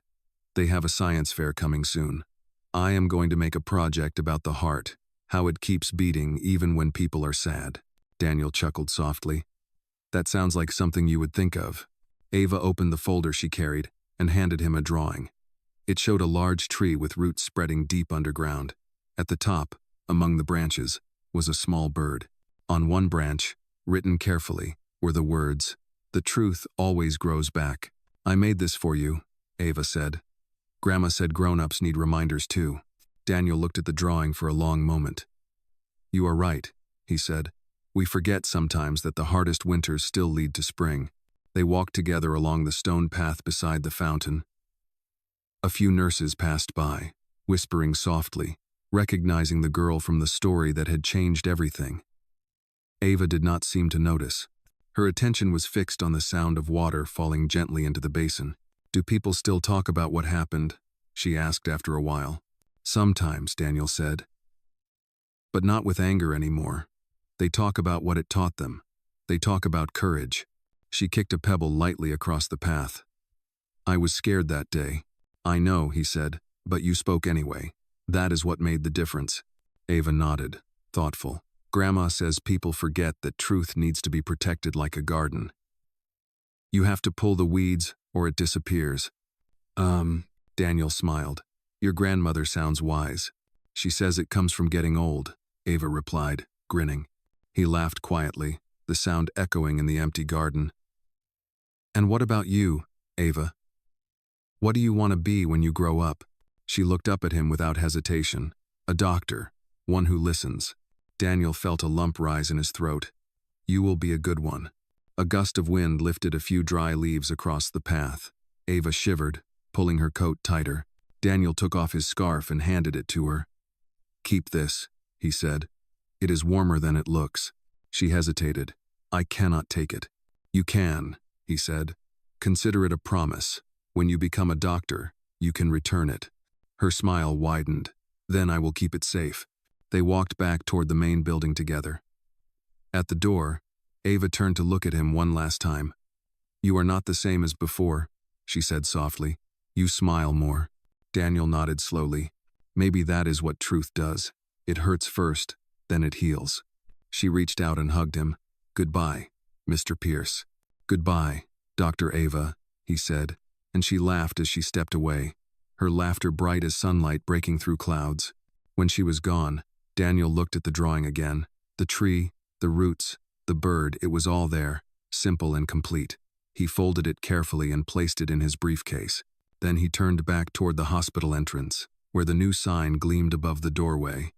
They have a science fair coming soon. I am going to make a project about the heart, how it keeps beating even when people are sad." Daniel chuckled softly. "That sounds like something you would think of." Ava opened the folder she carried and handed him a drawing. It showed a large tree with roots spreading deep underground. At the top, among the branches, was a small bird. On one branch, written carefully, were the words, "The truth always grows back." "I made this for you," Ava said. "Grandma said grown-ups need reminders too." Daniel looked at the drawing for a long moment. "You are right," he said. "We forget sometimes that the hardest winters still lead to spring." They walked together along the stone path beside the fountain. A few nurses passed by, whispering softly, recognizing the girl from the story that had changed everything. Ava did not seem to notice. Her attention was fixed on the sound of water falling gently into the basin. "Do people still talk about what happened?" she asked after a while. "Sometimes," Daniel said. "But not with anger anymore. They talk about what it taught them. They talk about courage." She kicked a pebble lightly across the path. "I was scared that day." "I know," he said, "but you spoke anyway. That is what made the difference." Ava nodded. thoughtful. Grandma says people forget that truth needs to be protected like a garden. You have to pull the weeds or it disappears. Daniel smiled. Your grandmother sounds wise. She says it comes from getting old, Ava replied, grinning. He laughed quietly, the sound echoing in the empty garden. And what about you, Ava? What do you want to be when you grow up? She looked up at him without hesitation. A doctor, one who listens. Daniel felt a lump rise in his throat. You will be a good one. A gust of wind lifted a few dry leaves across the path. Ava shivered, pulling her coat tighter. Daniel took off his scarf and handed it to her. Keep this, he said. It is warmer than it looks. She hesitated. I cannot take it. You can, he said. Consider it a promise. When you become a doctor, you can return it. Her smile widened. Then I will keep it safe. They walked back toward the main building together. At the door, Ava turned to look at him one last time. You are not the same as before, she said softly. You smile more. Daniel nodded slowly. Maybe that is what truth does. It hurts first, then it heals. She reached out and hugged him. Goodbye, Mr. Pierce. Goodbye, Dr. Ava, he said, and she laughed as she stepped away, her laughter bright as sunlight breaking through clouds. When she was gone, Daniel looked at the drawing again. The tree, the roots, the bird, it was all there, simple and complete. He folded it carefully and placed it in his briefcase. Then he turned back toward the hospital entrance, where the new sign gleamed above the doorway.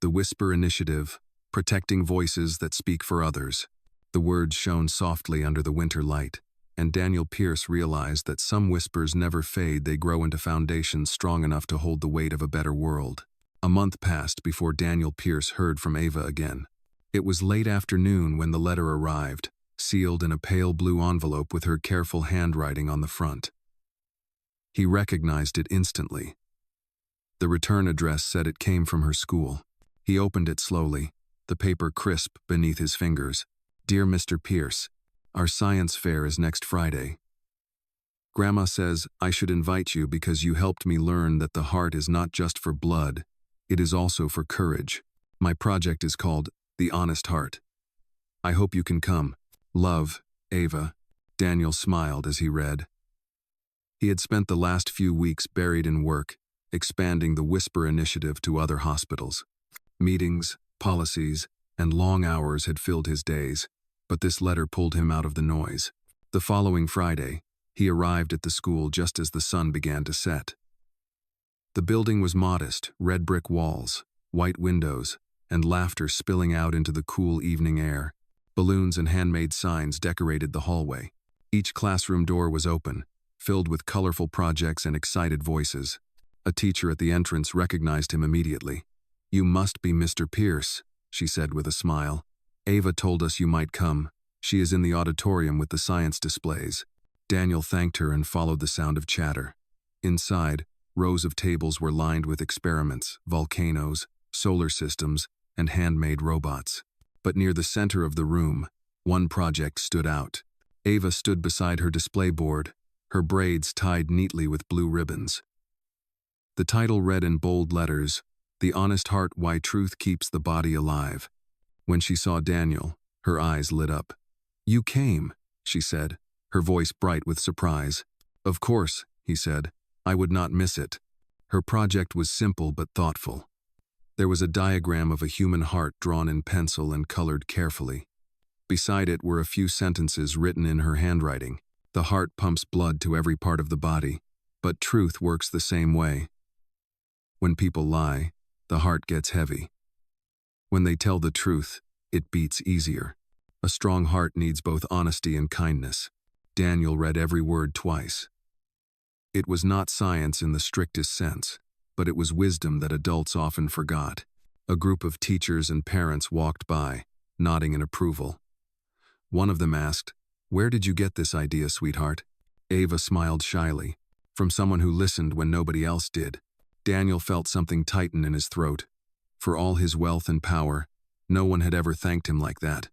The Whisper Initiative, protecting voices that speak for others. The words shone softly under the winter light, and Daniel Pierce realized that some whispers never fade, they grow into foundations strong enough to hold the weight of a better world. A month passed before Daniel Pierce heard from Ava again. It was late afternoon when the letter arrived, sealed in a pale blue envelope with her careful handwriting on the front. He recognized it instantly. The return address said it came from her school. He opened it slowly, the paper crisp beneath his fingers. Dear Mr. Pierce, our science fair is next Friday. Grandma says I should invite you because you helped me learn that the heart is not just for blood, it is also for courage. My project is called The Honest Heart. I hope you can come. Love, Ava. Daniel smiled as he read. He had spent the last few weeks buried in work, expanding the Whisper Initiative to other hospitals. Meetings, policies, and long hours had filled his days, but this letter pulled him out of the noise. The following Friday, he arrived at the school just as the sun began to set. The building was modest, red brick walls, white windows, and laughter spilling out into the cool evening air. Balloons and handmade signs decorated the hallway. Each classroom door was open, filled with colorful projects and excited voices. A teacher at the entrance recognized him immediately. You must be Mr. Pierce, she said with a smile. Ava told us you might come. She is in the auditorium with the science displays. Daniel thanked her and followed the sound of chatter. Inside, rows of tables were lined with experiments, volcanoes, solar systems, and handmade robots. But near the center of the room, one project stood out. Ava stood beside her display board, her braids tied neatly with blue ribbons. The title read in bold letters, The Honest Heart, Why Truth Keeps the Body Alive. When she saw Daniel, her eyes lit up. You came, she said, her voice bright with surprise. Of course, he said, I would not miss it. Her project was simple but thoughtful. There was a diagram of a human heart drawn in pencil and colored carefully. Beside it were a few sentences written in her handwriting. The heart pumps blood to every part of the body, but truth works the same way. When people lie, the heart gets heavy. When they tell the truth, it beats easier. A strong heart needs both honesty and kindness. Daniel read every word twice. It was not science in the strictest sense, but it was wisdom that adults often forgot. A group of teachers and parents walked by, nodding in approval. One of them asked, Where did you get this idea, sweetheart? Ava smiled shyly, from someone who listened when nobody else did. Daniel felt something tighten in his throat. For all his wealth and power, no one had ever thanked him like that.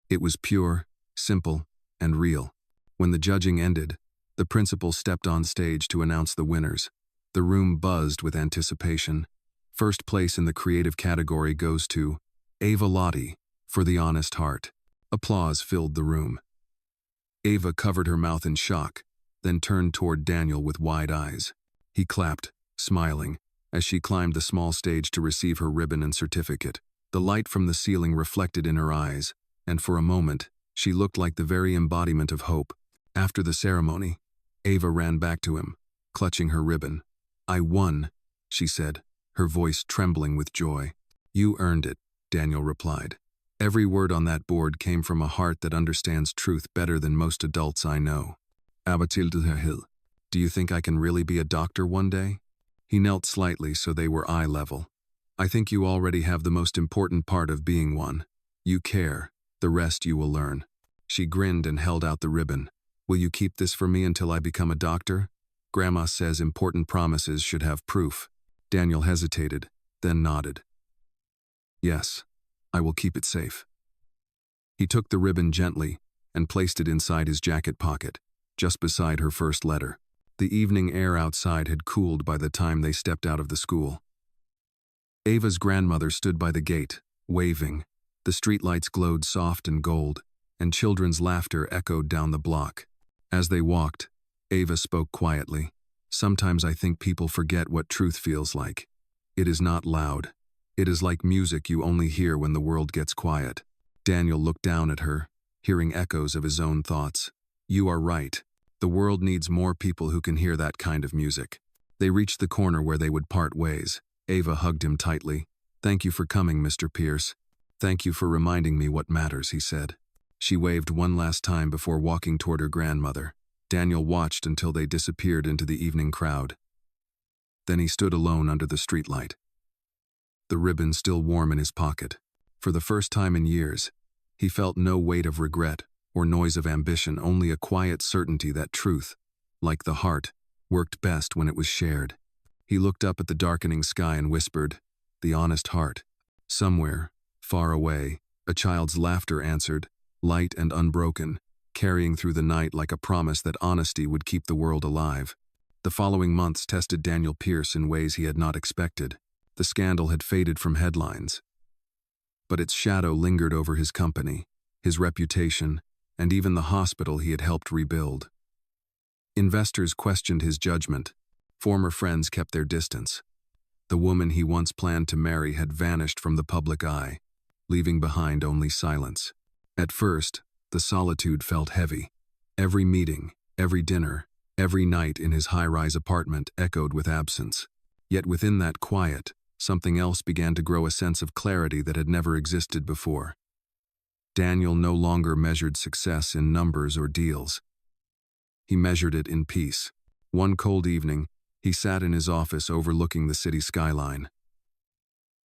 It was pure, simple, and real. When the judging ended, the principal stepped on stage to announce the winners. The room buzzed with anticipation. First place in the creative category goes to Ava Lottie for The Honest Heart. Applause filled the room. Ava covered her mouth in shock, then turned toward Daniel with wide eyes. He clapped, smiling, as she climbed the small stage to receive her ribbon and certificate. The light from the ceiling reflected in her eyes, and for a moment, she looked like the very embodiment of hope. After the ceremony, Ava ran back to him, clutching her ribbon. "I won," she said, her voice trembling with joy. "You earned it," Daniel replied. "Every word on that board came from a heart that understands truth better than most adults I know." "Do you think I can really be a doctor one day?" He knelt slightly so they were eye level. "I think you already have the most important part of being one. You care. The rest you will learn." She grinned and held out the ribbon. "Will you keep this for me until I become a doctor? Grandma says important promises should have proof." Daniel hesitated, then nodded. "Yes, I will keep it safe." He took the ribbon gently and placed it inside his jacket pocket, just beside her first letter. The evening air outside had cooled by the time they stepped out of the school. Ava's grandmother stood by the gate, waving. The streetlights glowed soft and gold, and children's laughter echoed down the block. As they walked, Ava spoke quietly. "Sometimes I think people forget what truth feels like. It is not loud. It is like music you only hear when the world gets quiet." Daniel looked down at her, hearing echoes of his own thoughts. "You are right. The world needs more people who can hear that kind of music." They reached the corner where they would part ways. Ava hugged him tightly. "Thank you for coming, Mr. Pierce. Thank you for reminding me what matters," he said. She waved one last time before walking toward her grandmother. Daniel watched until they disappeared into the evening crowd. Then he stood alone under the streetlight, the ribbon still warm in his pocket. For the first time in years, he felt no weight of regret or noise of ambition, only a quiet certainty that truth, like the heart, worked best when it was shared. He looked up at the darkening sky and whispered, "The honest heart." Somewhere, far away, a child's laughter answered, light and unbroken, carrying through the night like a promise that honesty would keep the world alive. The following months tested Daniel Pierce in ways he had not expected. The scandal had faded from headlines, but its shadow lingered over his company, his reputation, and even the hospital he had helped rebuild. Investors questioned his judgment. Former friends kept their distance. The woman he once planned to marry had vanished from the public eye, leaving behind only silence. At first, the solitude felt heavy. Every meeting, every dinner, every night in his high-rise apartment echoed with absence. Yet within that quiet, something else began to grow, a sense of clarity that had never existed before. Daniel no longer measured success in numbers or deals. He measured it in peace. One cold evening, he sat in his office overlooking the city skyline.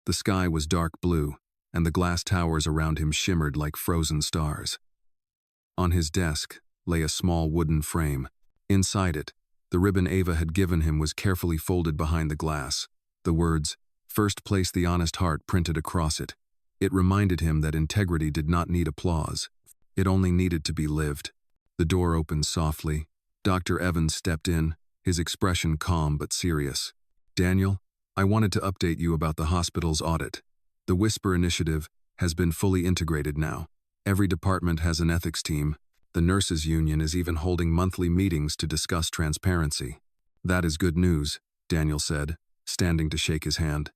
The sky was dark blue, and the glass towers around him shimmered like frozen stars. On his desk lay a small wooden frame. Inside it, the ribbon Ava had given him was carefully folded behind the glass. The words, "First place the honest heart," printed across it. It reminded him that integrity did not need applause. It only needed to be lived. The door opened softly. Dr. Evans stepped in, his expression calm but serious. "Daniel, I wanted to update you about the hospital's audit. The Whisper Initiative has been fully integrated now. Every department has an ethics team. The nurses' union is even holding monthly meetings to discuss transparency." "That is good news," Daniel said, standing to shake his hand.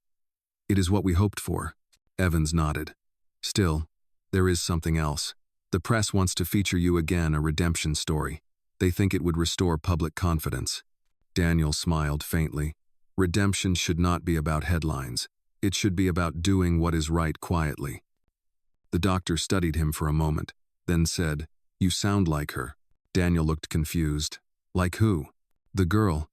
"It is what we hoped for." Evans nodded. "Still, there is something else. The press wants to feature you again, a redemption story. They think it would restore public confidence." Daniel smiled faintly. Redemption should not be about headlines. It should be about doing what is right quietly. The doctor studied him for a moment, then said, "You sound like her." Daniel looked confused. "Like who?" "The girl,"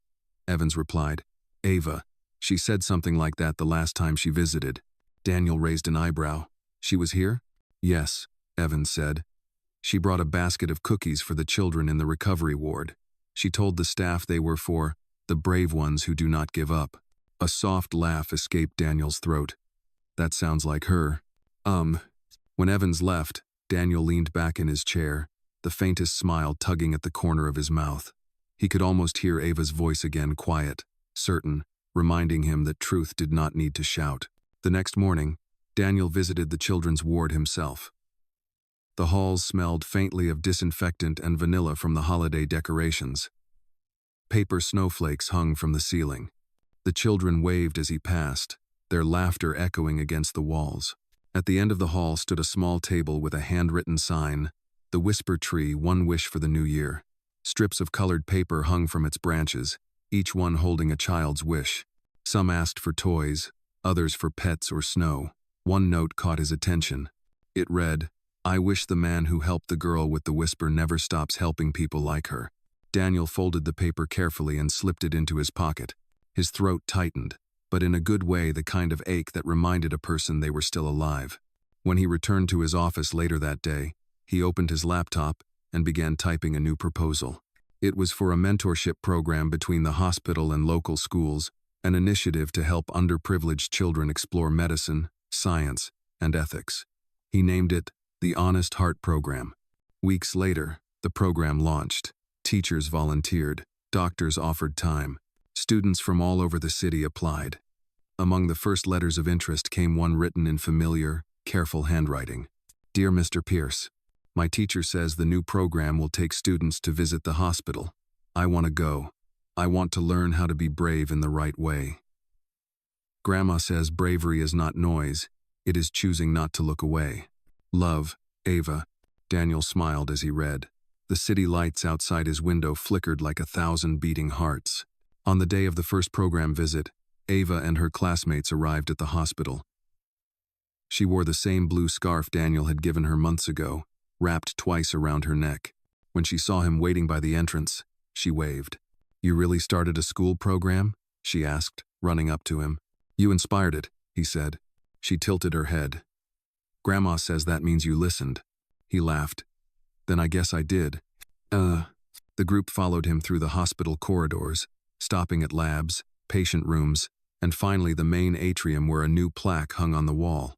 Evans replied. "Ava. She said something like that the last time she visited." Daniel raised an eyebrow. "She was here?" "Yes," Evans said. "She brought a basket of cookies for the children in the recovery ward. She told the staff they were for the brave ones who do not give up." A soft laugh escaped Daniel's throat. "That sounds like her." When Evans left, Daniel leaned back in his chair, the faintest smile tugging at the corner of his mouth. He could almost hear Ava's voice again, quiet, certain, reminding him that truth did not need to shout. The next morning, Daniel visited the children's ward himself. The halls smelled faintly of disinfectant and vanilla from the holiday decorations. Paper snowflakes hung from the ceiling. The children waved as he passed, their laughter echoing against the walls. At the end of the hall stood a small table with a handwritten sign, "The Whisper Tree, One Wish for the New Year." Strips of colored paper hung from its branches, each one holding a child's wish. Some asked for toys, others for pets or snow. One note caught his attention. It read, "I wish the man who helped the girl with the whisper never stops helping people like her." Daniel folded the paper carefully and slipped it into his pocket. His throat tightened, but in a good way, the kind of ache that reminded a person they were still alive. When he returned to his office later that day, he opened his laptop and began typing a new proposal. It was for a mentorship program between the hospital and local schools, an initiative to help underprivileged children explore medicine, science, and ethics. He named it the Honest Heart Program. Weeks later, the program launched. Teachers volunteered, doctors offered time, students from all over the city applied. Among the first letters of interest came one written in familiar, careful handwriting. "Dear Mr. Pierce, my teacher says the new program will take students to visit the hospital. I want to go. I want to learn how to be brave in the right way. Grandma says bravery is not noise, it is choosing not to look away. Love, Ava." Daniel smiled as he read. The city lights outside his window flickered like 1,000 beating hearts. On the day of the first program visit, Ava and her classmates arrived at the hospital. She wore the same blue scarf Daniel had given her months ago, wrapped twice around her neck. When she saw him waiting by the entrance, she waved. "You really started a school program?" she asked, running up to him. "You inspired it," he said. She tilted her head. "Grandma says that means you listened." He laughed. "Then I guess I did." The group followed him through the hospital corridors, stopping at labs, patient rooms, and finally the main atrium where a new plaque hung on the wall.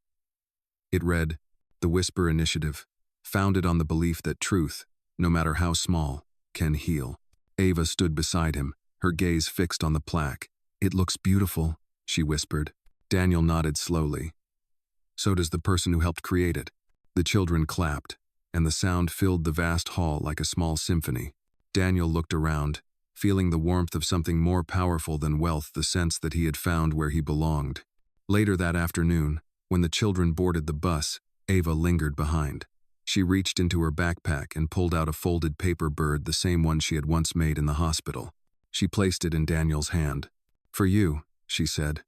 It read, "The Whisper Initiative, founded on the belief that truth, no matter how small, can heal." Ava stood beside him, her gaze fixed on the plaque. "It looks beautiful," she whispered. Daniel nodded slowly. "So does the person who helped create it." The children clapped, and the sound filled the vast hall like a small symphony. Daniel looked around, feeling the warmth of something more powerful than wealth, the sense that he had found where he belonged. Later that afternoon, when the children boarded the bus, Ava lingered behind. She reached into her backpack and pulled out a folded paper bird, the same one she had once made in the hospital. She placed it in Daniel's hand. "For you," she said.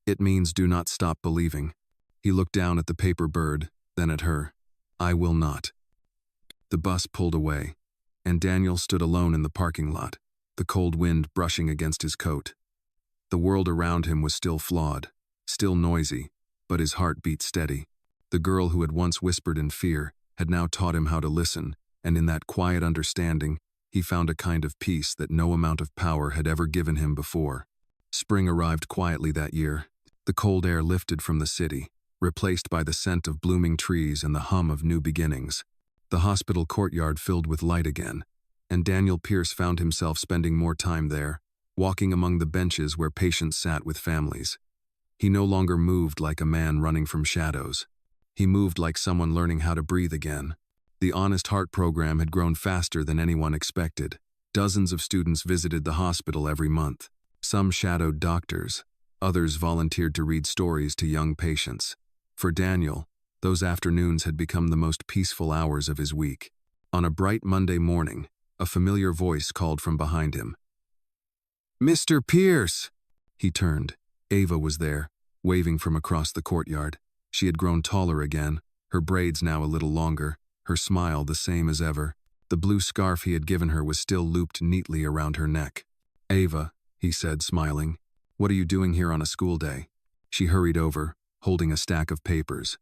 "It means do not stop believing." He looked down at the paper bird, then at her. "I will not." The bus pulled away, and Daniel stood alone in the parking lot, the cold wind brushing against his coat. The world around him was still flawed, still noisy, but his heart beat steady. The girl who had once whispered in fear had now taught him how to listen, and in that quiet understanding, he found a kind of peace that no amount of power had ever given him before. Spring arrived quietly that year. The cold air lifted from the city, replaced by the scent of blooming trees and the hum of new beginnings. The hospital courtyard filled with light again, and Daniel Pierce found himself spending more time there, walking among the benches where patients sat with families. He no longer moved like a man running from shadows. He moved like someone learning how to breathe again. The Honest Heart program had grown faster than anyone expected. Dozens of students visited the hospital every month. Some shadowed doctors, others volunteered to read stories to young patients. For Daniel, those afternoons had become the most peaceful hours of his week. On a bright Monday morning, a familiar voice called from behind him. "Mr. Pierce!" He turned. Ava was there, waving from across the courtyard. She had grown taller again, her braids now a little longer, her smile the same as ever. The blue scarf he had given her was still looped neatly around her neck. "Ava," he said, smiling, "what are you doing here on a school day?" She hurried over, holding a stack of papers.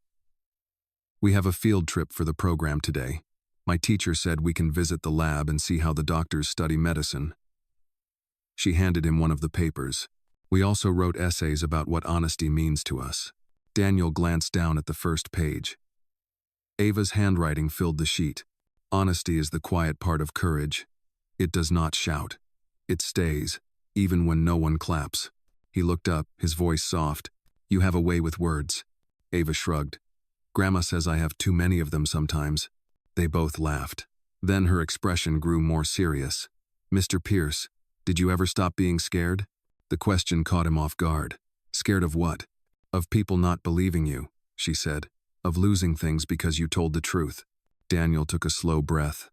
"We have a field trip for the program today. My teacher said we can visit the lab and see how the doctors study medicine." She handed him one of the papers. "We also wrote essays about what honesty means to us." Daniel glanced down at the first page. Ava's handwriting filled the sheet. "Honesty is the quiet part of courage. It does not shout. It stays, even when no one claps." He looked up, his voice soft. "You have a way with words." Ava shrugged. "Grandma says I have too many of them sometimes." They both laughed. Then her expression grew more serious. "Mr. Pierce, did you ever stop being scared?" The question caught him off guard. "Scared of what?" "Of people not believing you," she said. "Of losing things because you told the truth." Daniel took a slow breath.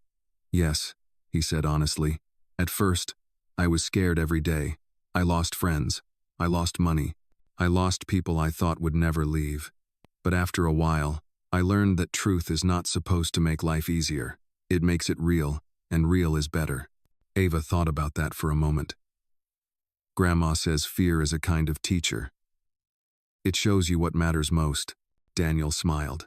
"Yes," he said honestly. "At first, I was scared every day. I lost friends. I lost money. I lost people I thought would never leave. But after a while, I learned that truth is not supposed to make life easier. It makes it real, and real is better." Ava thought about that for a moment. "Grandma says fear is a kind of teacher. It shows you what matters most." Daniel smiled.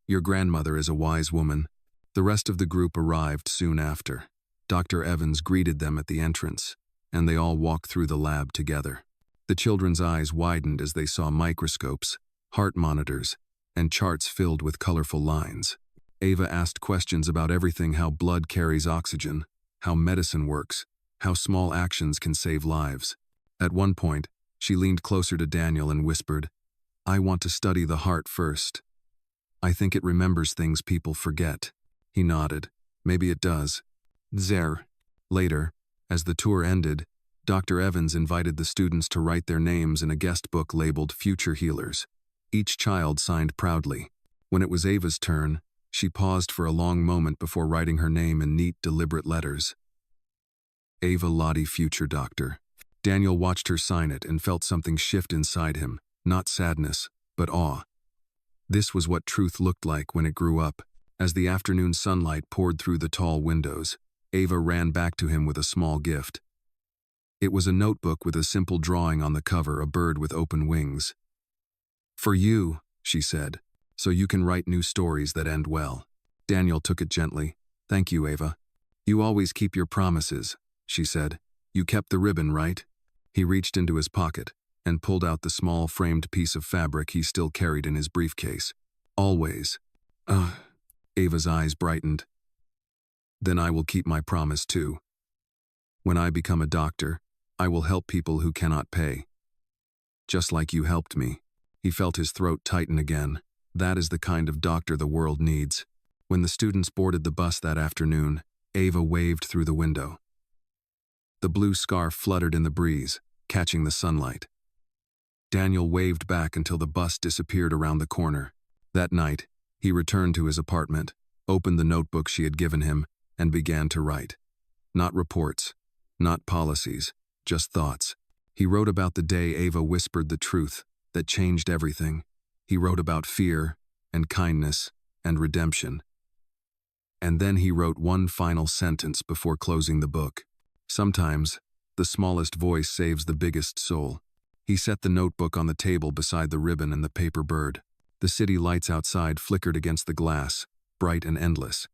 "Your grandmother is a wise woman." The rest of the group arrived soon after. Dr. Evans greeted them at the entrance, and they all walked through the lab together. The children's eyes widened as they saw microscopes, heart monitors, and charts filled with colorful lines. Ava asked questions about everything: how blood carries oxygen, how medicine works, how small actions can save lives. At one point, she leaned closer to Daniel and whispered, "I want to study the heart first. I think it remembers things people forget." He nodded. "Maybe it does." There. Later, as the tour ended, Dr. Evans invited the students to write their names in a guest book labeled Future Healers. Each child signed proudly. When it was Ava's turn, she paused for a long moment before writing her name in neat, deliberate letters. Ava Lottie, future doctor. Daniel watched her sign it and felt something shift inside him, not sadness, but awe. This was what truth looked like when it grew up. As the afternoon sunlight poured through the tall windows, Ava ran back to him with a small gift. It was a notebook with a simple drawing on the cover, a bird with open wings. "For you," she said, "so you can write new stories that end well." Daniel took it gently. "Thank you, Ava. You always keep your promises," she said. "You kept the ribbon, right?" He reached into his pocket and pulled out the small framed piece of fabric he still carried in his briefcase. "Always." Ava's eyes brightened. "Then I will keep my promise too. When I become a doctor, I will help people who cannot pay. Just like you helped me." He felt his throat tighten again. That is the kind of doctor the world needs. When the students boarded the bus that afternoon, Ava waved through the window. The blue scarf fluttered in the breeze, catching the sunlight. Daniel waved back until the bus disappeared around the corner. That night, he returned to his apartment, opened the notebook she had given him, and began to write. Not reports, not policies, just thoughts. He wrote about the day Ava whispered the truth that changed everything. He wrote about fear and kindness and redemption. And then he wrote one final sentence before closing the book. Sometimes, the smallest voice saves the biggest soul. He set the notebook on the table beside the ribbon and the paper bird. The city lights outside flickered against the glass, bright and endless.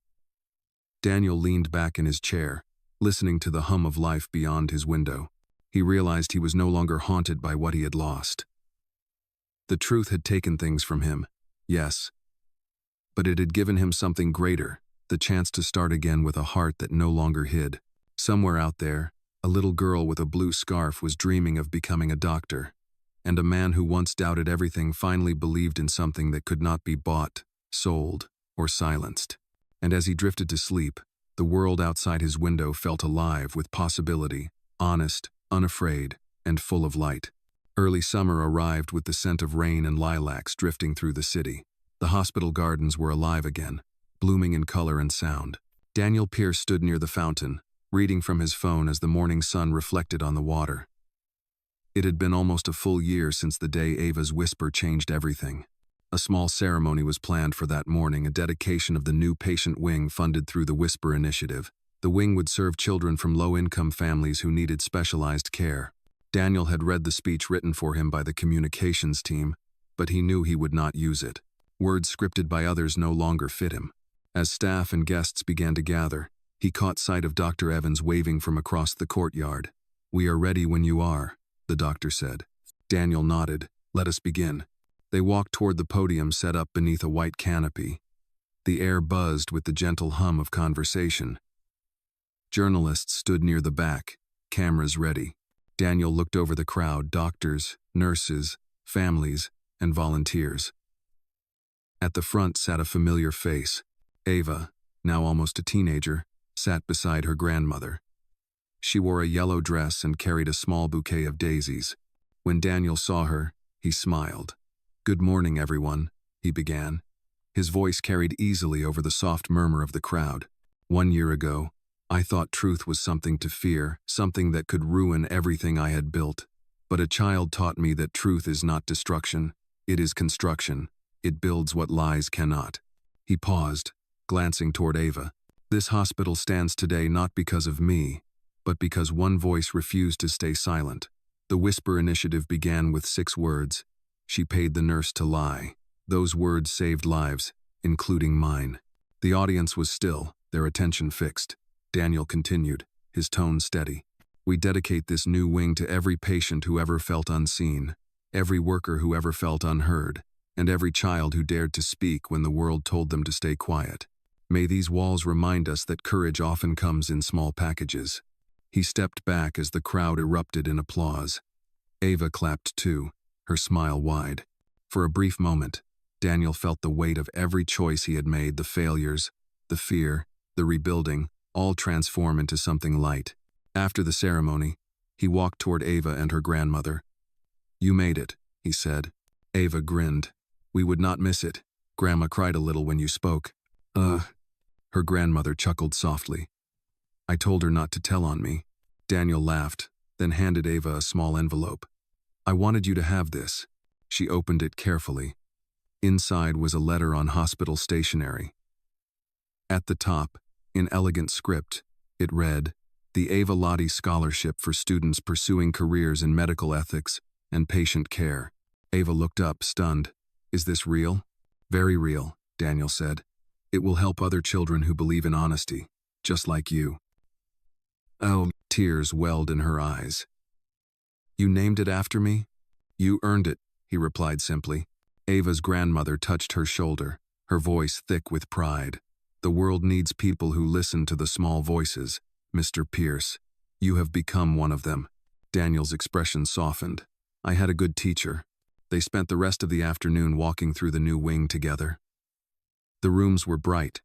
Daniel leaned back in his chair, listening to the hum of life beyond his window. He realized he was no longer haunted by what he had lost. The truth had taken things from him, yes, but it had given him something greater, the chance to start again with a heart that no longer hid. Somewhere out there, a little girl with a blue scarf was dreaming of becoming a doctor, and a man who once doubted everything finally believed in something that could not be bought, sold, or silenced. And as he drifted to sleep, the world outside his window felt alive with possibility, honest, unafraid, and full of light. Early summer arrived with the scent of rain and lilacs drifting through the city. The hospital gardens were alive again, blooming in color and sound. Daniel Pierce stood near the fountain, reading from his phone as the morning sun reflected on the water. It had been almost a full year since the day Ava's whisper changed everything. A small ceremony was planned for that morning, a dedication of the new patient wing funded through the Whisper Initiative. The wing would serve children from low-income families who needed specialized care. Daniel had read the speech written for him by the communications team, but he knew he would not use it. Words scripted by others no longer fit him. As staff and guests began to gather, he caught sight of Dr. Evans waving from across the courtyard. "We are ready when you are," the doctor said. Daniel nodded. "Let us begin." They walked toward the podium set up beneath a white canopy. The air buzzed with the gentle hum of conversation. Journalists stood near the back, cameras ready. Daniel looked over the crowd, doctors, nurses, families, and volunteers. At the front sat a familiar face. Ava, now almost a teenager, sat beside her grandmother. She wore a yellow dress and carried a small bouquet of daisies. When Daniel saw her, he smiled. "Good morning, everyone," he began. His voice carried easily over the soft murmur of the crowd. "1 year ago, I thought truth was something to fear, something that could ruin everything I had built. But a child taught me that truth is not destruction, it is construction. It builds what lies cannot." He paused, glancing toward Ava. "This hospital stands today not because of me, but because one voice refused to stay silent." The Whisper Initiative began with 6 words. "She paid the nurse to lie." Those words saved lives, including mine. The audience was still, their attention fixed. Daniel continued, his tone steady. "We dedicate this new wing to every patient who ever felt unseen, every worker who ever felt unheard, and every child who dared to speak when the world told them to stay quiet. May these walls remind us that courage often comes in small packages." He stepped back as the crowd erupted in applause. Ava clapped too, her smile wide. For a brief moment, Daniel felt the weight of every choice he had made, the failures, the fear, the rebuilding, all transform into something light. After the ceremony, he walked toward Ava and her grandmother. "You made it," he said. Ava grinned. "We would not miss it. Grandma cried a little when you spoke." Her grandmother chuckled softly. "I told her not to tell on me." Daniel laughed, then handed Ava a small envelope. "I wanted you to have this." She opened it carefully. Inside was a letter on hospital stationery. At the top, in elegant script, it read, "The Ava Lottie Scholarship for students pursuing careers in medical ethics and patient care." Ava looked up, stunned. "Is this real?" "Very real," Daniel said. "It will help other children who believe in honesty, just like you." Oh, tears welled in her eyes. "You named it after me?" "You earned it," he replied simply. Ava's grandmother touched her shoulder, her voice thick with pride. "The world needs people who listen to the small voices, Mr. Pierce. You have become one of them." Daniel's expression softened. "I had a good teacher." They spent the rest of the afternoon walking through the new wing together. The rooms were bright,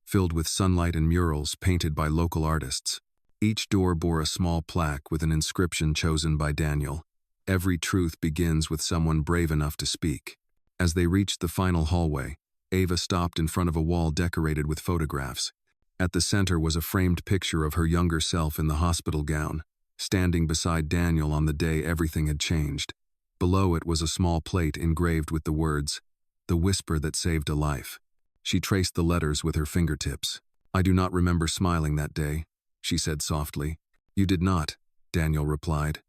filled with sunlight and murals painted by local artists. Each door bore a small plaque with an inscription chosen by Daniel. "Every truth begins with someone brave enough to speak." As they reached the final hallway, Ava stopped in front of a wall decorated with photographs. At the center was a framed picture of her younger self in the hospital gown, standing beside Daniel on the day everything had changed. Below it was a small plate engraved with the words, "The whisper that saved a life." She traced the letters with her fingertips. "I do not remember smiling that day," she said softly. "You did not," Daniel replied.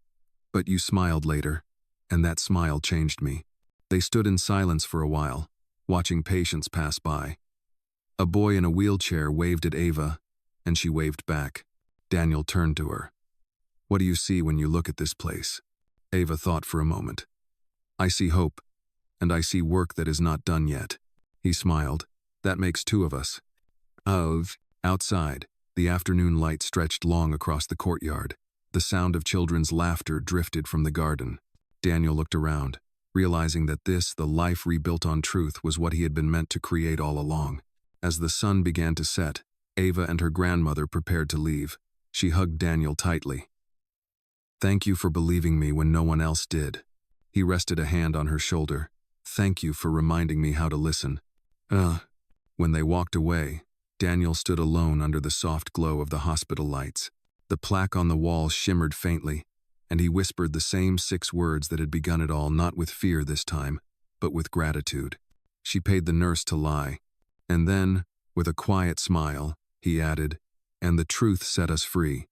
"But you smiled later, and that smile changed me." They stood in silence for a while, watching patients pass by. A boy in a wheelchair waved at Ava, and she waved back. Daniel turned to her. "What do you see when you look at this place?" Ava thought for a moment. "I see hope, and I see work that is not done yet." He smiled. "That makes 2 of us." Outside, the afternoon light stretched long across the courtyard. The sound of children's laughter drifted from the garden. Daniel looked around, realizing that this, the life rebuilt on truth, was what he had been meant to create all along. As the sun began to set, Ava and her grandmother prepared to leave. She hugged Daniel tightly. "Thank you for believing me when no one else did." He rested a hand on her shoulder. "Thank you for reminding me how to listen." When they walked away, Daniel stood alone under the soft glow of the hospital lights. The plaque on the wall shimmered faintly, and he whispered the same 6 words that had begun it all, not with fear this time, but with gratitude. "She paid the nurse to lie." And then, with a quiet smile, he added, "And the truth set us free."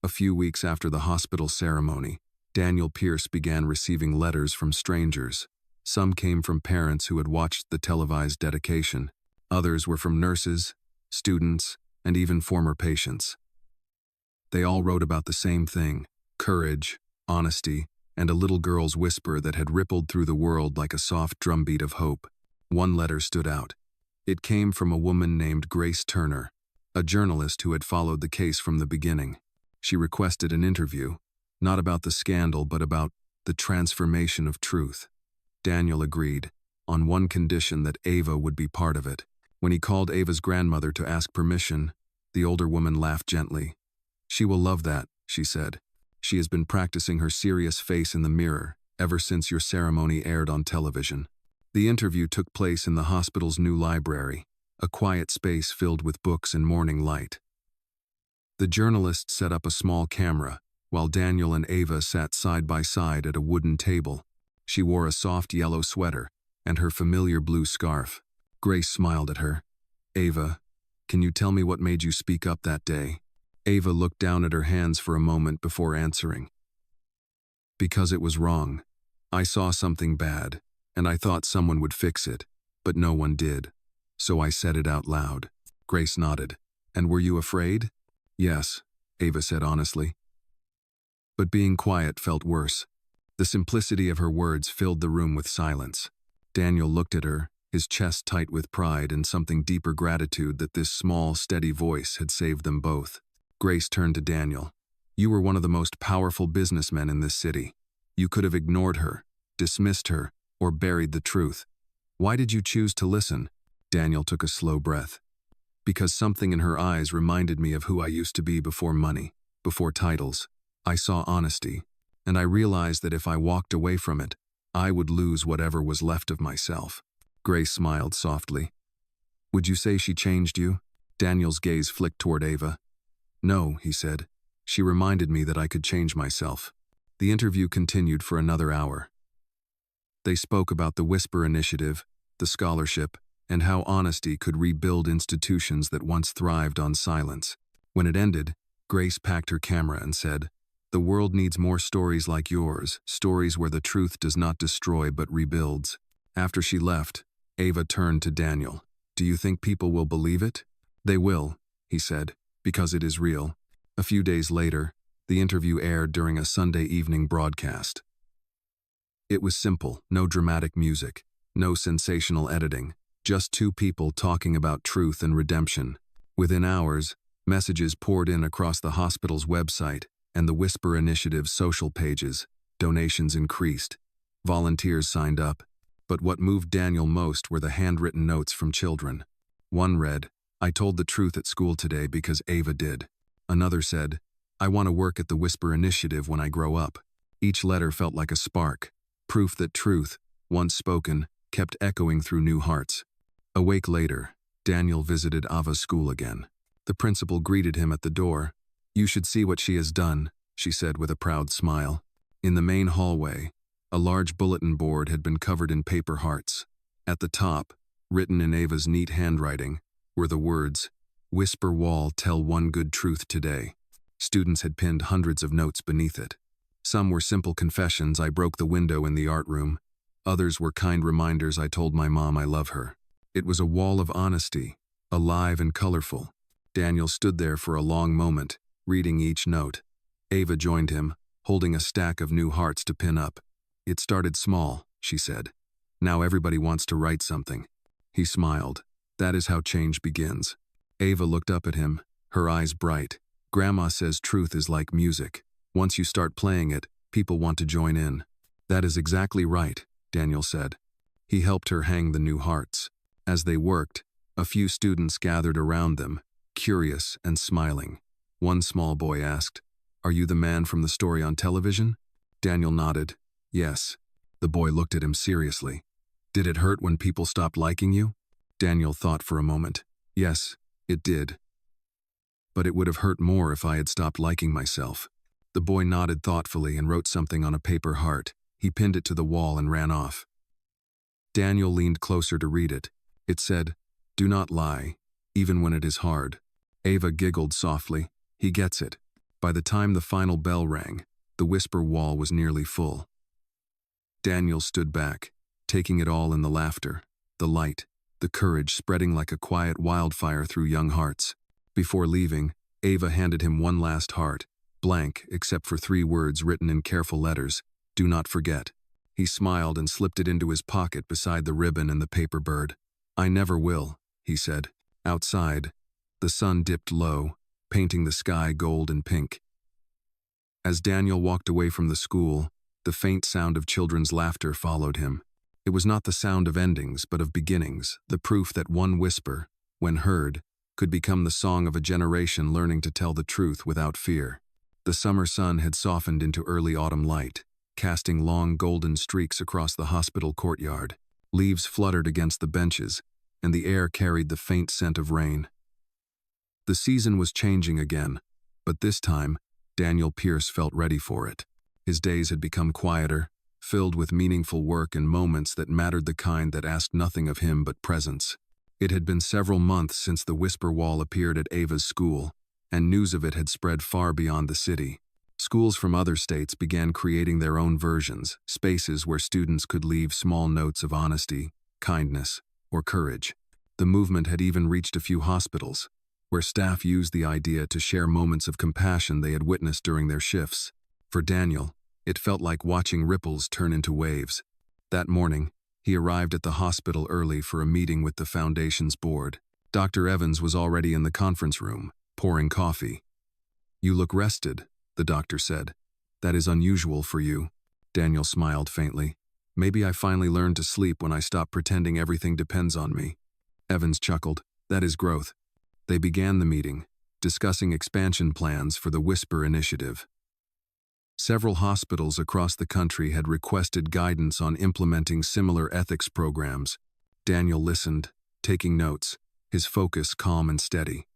A few weeks after the hospital ceremony, Daniel Pierce began receiving letters from strangers. Some came from parents who had watched the televised dedication. Others were from nurses, students, and even former patients. They all wrote about the same thing: courage, honesty, and a little girl's whisper that had rippled through the world like a soft drumbeat of hope. One letter stood out. It came from a woman named Grace Turner, a journalist who had followed the case from the beginning. She requested an interview, Not about the scandal, but about the transformation of truth. Daniel agreed, on one condition that Ava would be part of it. When he called Ava's grandmother to ask permission, the older woman laughed gently. "She will love that," she said. "She has been practicing her serious face in the mirror ever since your ceremony aired on television." The interview took place in the hospital's new library, a quiet space filled with books and morning light. The journalist set up a small camera, while Daniel and Ava sat side by side at a wooden table. She wore a soft yellow sweater and her familiar blue scarf. Grace smiled at her. "Ava, can you tell me what made you speak up that day?" Ava looked down at her hands for a moment before answering. "Because it was wrong. I saw something bad, and I thought someone would fix it, but no one did. So I said it out loud." Grace nodded. "And were you afraid?" "Yes," Ava said honestly. But being quiet felt worse. The simplicity of her words filled the room with silence. Daniel looked at her, his chest tight with pride and something deeper gratitude that this small, steady voice had saved them both. Grace turned to Daniel. "You were one of the most powerful businessmen in this city. You could have ignored her, dismissed her, or buried the truth. Why did you choose to listen?" Daniel took a slow breath. "Because something in her eyes reminded me of who I used to be before money, before titles. I saw honesty, and I realized that if I walked away from it, I would lose whatever was left of myself." Grace smiled softly. "Would you say she changed you?" Daniel's gaze flicked toward Ava. "No," he said. "She reminded me that I could change myself." The interview continued for another hour. They spoke about the Whisper Initiative, the scholarship, and how honesty could rebuild institutions that once thrived on silence. When it ended, Grace packed her camera and said, "The world needs more stories like yours, stories where the truth does not destroy but rebuilds." After she left, Ava turned to Daniel. "Do you think people will believe it?" "They will," he said, "because it is real." A few days later, the interview aired during a Sunday evening broadcast. It was simple, no dramatic music, no sensational editing, just two people talking about truth and redemption. Within hours, messages poured in across the hospital's website and the Whisper Initiative's social pages. Donations increased. Volunteers signed up. But what moved Daniel most were the handwritten notes from children. One read, "I told the truth at school today because Ava did." Another said, "I want to work at the Whisper Initiative when I grow up." Each letter felt like a spark, proof that truth, once spoken, kept echoing through new hearts. A week later, Daniel visited Ava's school again. The principal greeted him at the door. "You should see what she has done," she said with a proud smile. In the main hallway, a large bulletin board had been covered in paper hearts. At the top, written in Ava's neat handwriting, were the words, "Whisper Wall, tell one good truth today." Students had pinned hundreds of notes beneath it. Some were simple confessions, "I broke the window in the art room." Others were kind reminders, "I told my mom I love her." It was a wall of honesty, alive and colorful. Daniel stood there for a long moment, reading each note. Ava joined him, holding a stack of new hearts to pin up. "It started small," she said. "Now everybody wants to write something." He smiled. "That is how change begins." Ava looked up at him, her eyes bright. "Grandma says truth is like music. Once you start playing it, people want to join in." "That is exactly right," Daniel said. He helped her hang the new hearts. As they worked, a few students gathered around them, curious and smiling. One small boy asked, "Are you the man from the story on television?" Daniel nodded. "Yes." The boy looked at him seriously. "Did it hurt when people stopped liking you?" Daniel thought for a moment. "Yes, it did. But it would have hurt more if I had stopped liking myself." The boy nodded thoughtfully and wrote something on a paper heart. He pinned it to the wall and ran off. Daniel leaned closer to read it. It said, "Do not lie, even when it is hard." Ava giggled softly. "He gets it." By the time the final bell rang, the Whisper Wall was nearly full. Daniel stood back, taking it all in, the laughter, the light, the courage spreading like a quiet wildfire through young hearts. Before leaving, Ava handed him one last heart, blank except for 3 words written in careful letters, "Do not forget." He smiled and slipped it into his pocket beside the ribbon and the paper bird. "I never will," he said. Outside, the sun dipped low, painting the sky gold and pink. As Daniel walked away from the school, the faint sound of children's laughter followed him. It was not the sound of endings, but of beginnings, the proof that one whisper, when heard, could become the song of a generation learning to tell the truth without fear. The summer sun had softened into early autumn light, casting long golden streaks across the hospital courtyard. Leaves fluttered against the benches, and the air carried the faint scent of rain. The season was changing again, but this time, Daniel Pierce felt ready for it. His days had become quieter, filled with meaningful work and moments that mattered, the kind that asked nothing of him but presence. It had been several months since the Whisper Wall appeared at Ava's school, and news of it had spread far beyond the city. Schools from other states began creating their own versions, spaces where students could leave small notes of honesty, kindness, or courage. The movement had even reached a few hospitals, where staff used the idea to share moments of compassion they had witnessed during their shifts. For Daniel, it felt like watching ripples turn into waves. That morning, he arrived at the hospital early for a meeting with the Foundation's board. Dr. Evans was already in the conference room, pouring coffee. "You look rested," the doctor said. "That is unusual for you." Daniel smiled faintly. "Maybe I finally learned to sleep when I stopped pretending everything depends on me." Evans chuckled. "That is growth." They began the meeting, discussing expansion plans for the Whisper Initiative. Several hospitals across the country had requested guidance on implementing similar ethics programs. Daniel listened, taking notes, his focus calm and steady.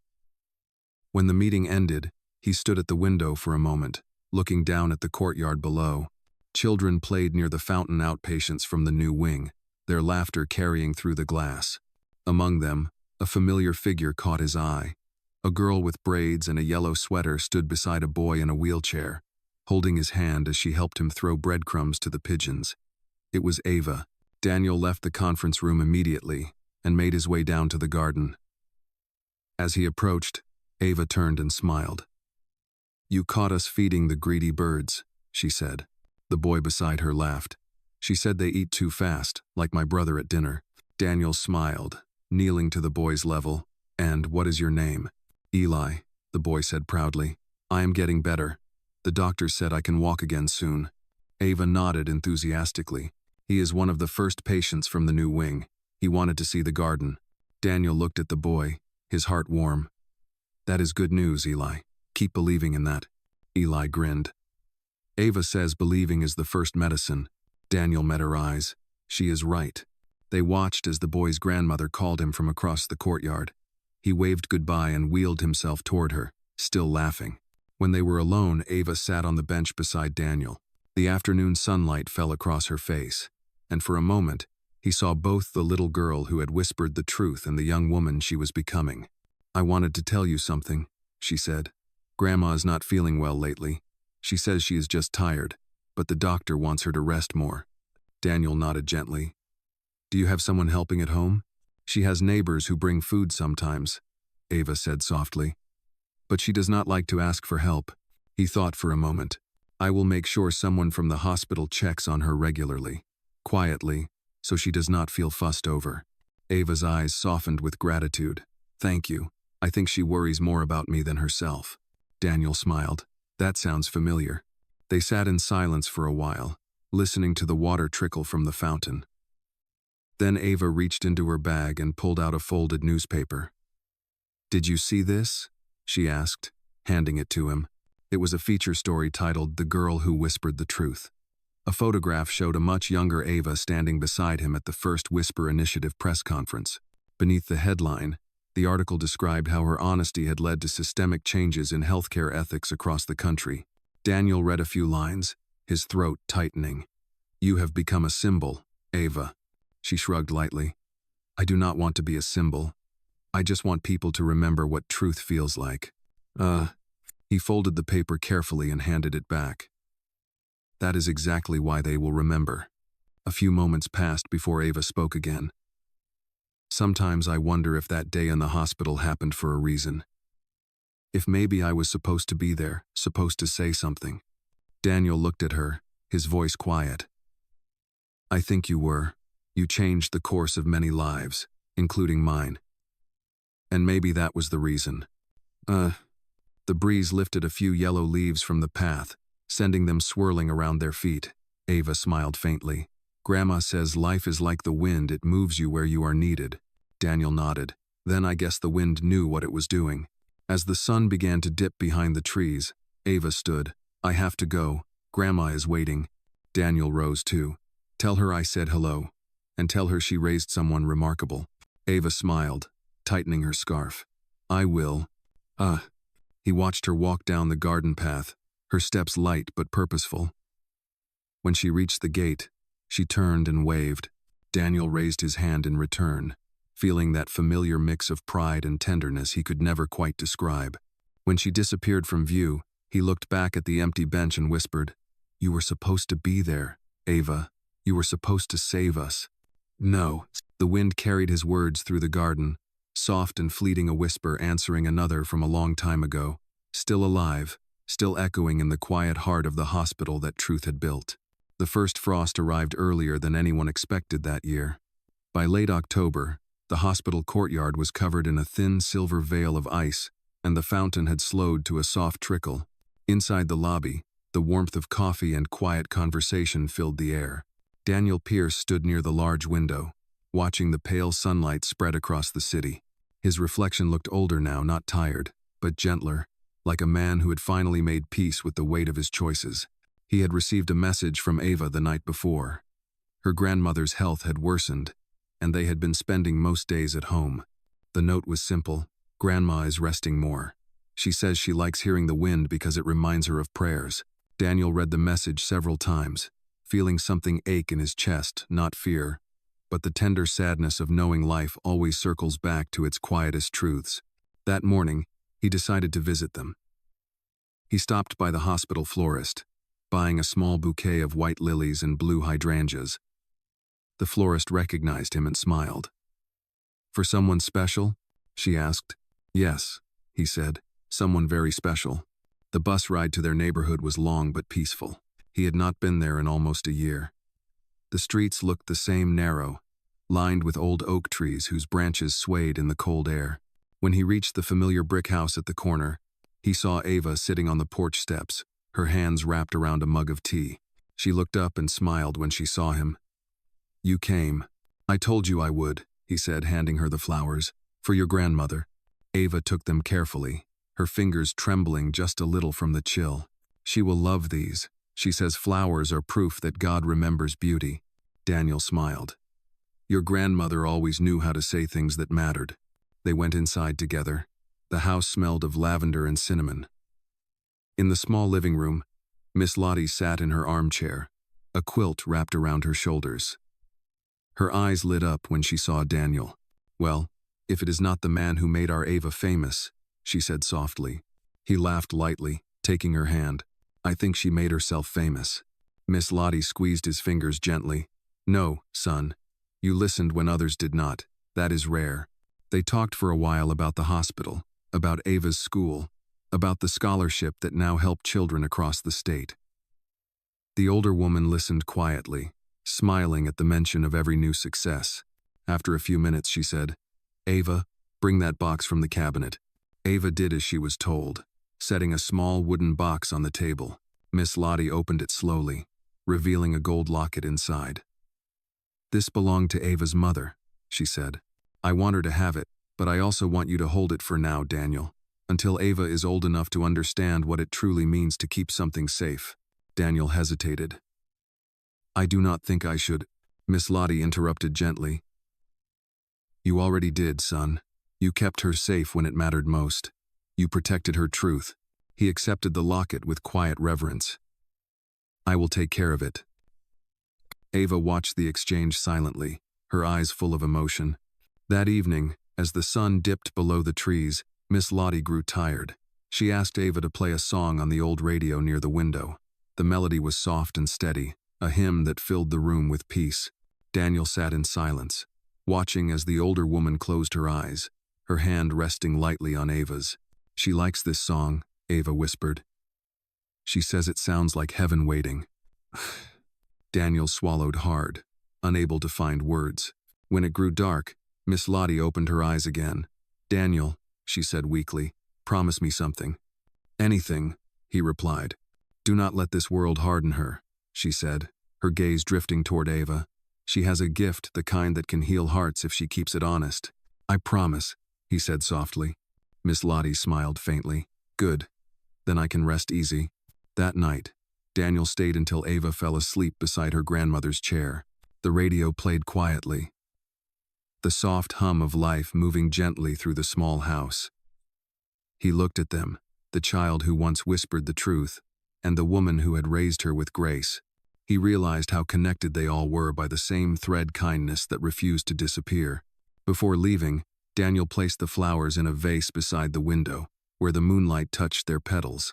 When the meeting ended, he stood at the window for a moment, looking down at the courtyard below. Children played near the fountain, outpatients from the new wing, their laughter carrying through the glass. Among them, a familiar figure caught his eye. A girl with braids and a yellow sweater stood beside a boy in a wheelchair, holding his hand as she helped him throw breadcrumbs to the pigeons. It was Ava. Daniel left the conference room immediately and made his way down to the garden. As he approached, Ava turned and smiled. "You caught us feeding the greedy birds," she said. The boy beside her laughed. "She said they eat too fast, like my brother at dinner." Daniel smiled, kneeling to the boy's level. "And what is your name?" "Eli," the boy said proudly. "I am getting better. The doctor said I can walk again soon." Ava nodded enthusiastically. "He is one of the first patients from the new wing. He wanted to see the garden." Daniel looked at the boy, his heart warm. "That is good news, Eli. Keep believing in that." Eli grinned. "Ava says believing is the first medicine." Daniel met her eyes. She is right. They watched as the boy's grandmother called him from across the courtyard. He waved goodbye and wheeled himself toward her, still laughing. When they were alone, Ava sat on the bench beside Daniel. The afternoon sunlight fell across her face, and for a moment, he saw both the little girl who had whispered the truth and the young woman she was becoming. "I wanted to tell you something," she said. "Grandma is not feeling well lately. She says she is just tired, but the doctor wants her to rest more." Daniel nodded gently. "Do you have someone helping at home?" "She has neighbors who bring food sometimes," Ava said softly. "But she does not like to ask for help." He thought for a moment. "I will make sure someone from the hospital checks on her regularly, quietly, so she does not feel fussed over." Ava's eyes softened with gratitude. "Thank you. I think she worries more about me than herself." Daniel smiled. "That sounds familiar." They sat in silence for a while, listening to the water trickle from the fountain. Then Ava reached into her bag and pulled out a folded newspaper. "Did you see this?" she asked, handing it to him. It was a feature story titled "The Girl Who Whispered the Truth." A photograph showed a much younger Ava standing beside him at the first Whisper Initiative press conference. Beneath the headline, the article described how her honesty had led to systemic changes in healthcare ethics across the country. Daniel read a few lines, his throat tightening. "You have become a symbol, Ava." She shrugged lightly. "I do not want to be a symbol. I just want people to remember what truth feels like." He folded the paper carefully and handed it back. "That is exactly why they will remember." A few moments passed before Ava spoke again. "Sometimes I wonder if that day in the hospital happened for a reason. If maybe I was supposed to be there, supposed to say something." Daniel looked at her, his voice quiet. "I think you were. You changed the course of many lives, including mine. And maybe that was the reason." The breeze lifted a few yellow leaves from the path, sending them swirling around their feet. Ava smiled faintly. Grandma says life is like the wind, it moves you where you are needed. Daniel nodded. Then I guess the wind knew what it was doing. As the sun began to dip behind the trees, Ava stood. I have to go. Grandma is waiting. Daniel rose too. Tell her I said hello. And tell her she raised someone remarkable. Ava smiled, tightening her scarf. I will. He watched her walk down the garden path, her steps light but purposeful. When she reached the gate, she turned and waved. Daniel raised his hand in return, feeling that familiar mix of pride and tenderness he could never quite describe. When she disappeared from view, he looked back at the empty bench and whispered, You were supposed to be there, Ava. You were supposed to save us. No. The wind carried his words through the garden, soft and fleeting, a whisper answering another from a long time ago, still alive, still echoing in the quiet heart of the hospital that truth had built. The first frost arrived earlier than anyone expected that year. By late October, the hospital courtyard was covered in a thin silver veil of ice, and the fountain had slowed to a soft trickle. Inside the lobby, the warmth of coffee and quiet conversation filled the air. Daniel Pierce stood near the large window, watching the pale sunlight spread across the city. His reflection looked older now, not tired, but gentler, like a man who had finally made peace with the weight of his choices. He had received a message from Ava the night before. Her grandmother's health had worsened, and they had been spending most days at home. The note was simple. Grandma is resting more. She says she likes hearing the wind because it reminds her of prayers. Daniel read the message several times, feeling something ache in his chest, not fear, but the tender sadness of knowing life always circles back to its quietest truths. That morning, he decided to visit them. He stopped by the hospital florist, buying a small bouquet of white lilies and blue hydrangeas. The florist recognized him and smiled. For someone special? She asked. Yes, he said, someone very special. The bus ride to their neighborhood was long but peaceful. He had not been there in almost a year. The streets looked the same, narrow, lined with old oak trees whose branches swayed in the cold air. When he reached the familiar brick house at the corner, he saw Ava sitting on the porch steps, her hands wrapped around a mug of tea. She looked up and smiled when she saw him. You came. I told you I would, he said, handing her the flowers. For your grandmother. Ava took them carefully, her fingers trembling just a little from the chill. She will love these. She says flowers are proof that God remembers beauty. Daniel smiled. Your grandmother always knew how to say things that mattered. They went inside together. The house smelled of lavender and cinnamon. In the small living room, Miss Lottie sat in her armchair, a quilt wrapped around her shoulders. Her eyes lit up when she saw Daniel. Well, if it is not the man who made our Ava famous, she said softly. He laughed lightly, taking her hand. I think she made herself famous. Miss Lottie squeezed his fingers gently. No, son. You listened when others did not. That is rare. They talked for a while about the hospital, about Ava's school, about the scholarship that now helped children across the state. The older woman listened quietly, smiling at the mention of every new success. After a few minutes, she said, Ava, bring that box from the cabinet. Ava did as she was told, setting a small wooden box on the table. Miss Lottie opened it slowly, revealing a gold locket inside. This belonged to Ava's mother, she said. I want her to have it, but I also want you to hold it for now, Daniel, until Ava is old enough to understand what it truly means to keep something safe. Daniel hesitated. I do not think I should, Miss Lottie interrupted gently. You already did, son. You kept her safe when it mattered most. You protected her truth. He accepted the locket with quiet reverence. I will take care of it. Ava watched the exchange silently, her eyes full of emotion. That evening, as the sun dipped below the trees, Miss Lottie grew tired. She asked Ava to play a song on the old radio near the window. The melody was soft and steady, a hymn that filled the room with peace. Daniel sat in silence, watching as the older woman closed her eyes, her hand resting lightly on Ava's. She likes this song, Ava whispered. She says it sounds like heaven waiting. Daniel swallowed hard, unable to find words. When it grew dark, Miss Lottie opened her eyes again. Daniel, she said weakly, promise me something. Anything, he replied. Do not let this world harden her, she said, her gaze drifting toward Ava. She has a gift, the kind that can heal hearts if she keeps it honest. I promise, he said softly. Miss Lottie smiled faintly. Good. Then I can rest easy. That night, Daniel stayed until Ava fell asleep beside her grandmother's chair. The radio played quietly, the soft hum of life moving gently through the small house. He looked at them, the child who once whispered the truth, and the woman who had raised her with grace. He realized how connected they all were by the same thread kindness that refused to disappear. Before leaving, Daniel placed the flowers in a vase beside the window, where the moonlight touched their petals.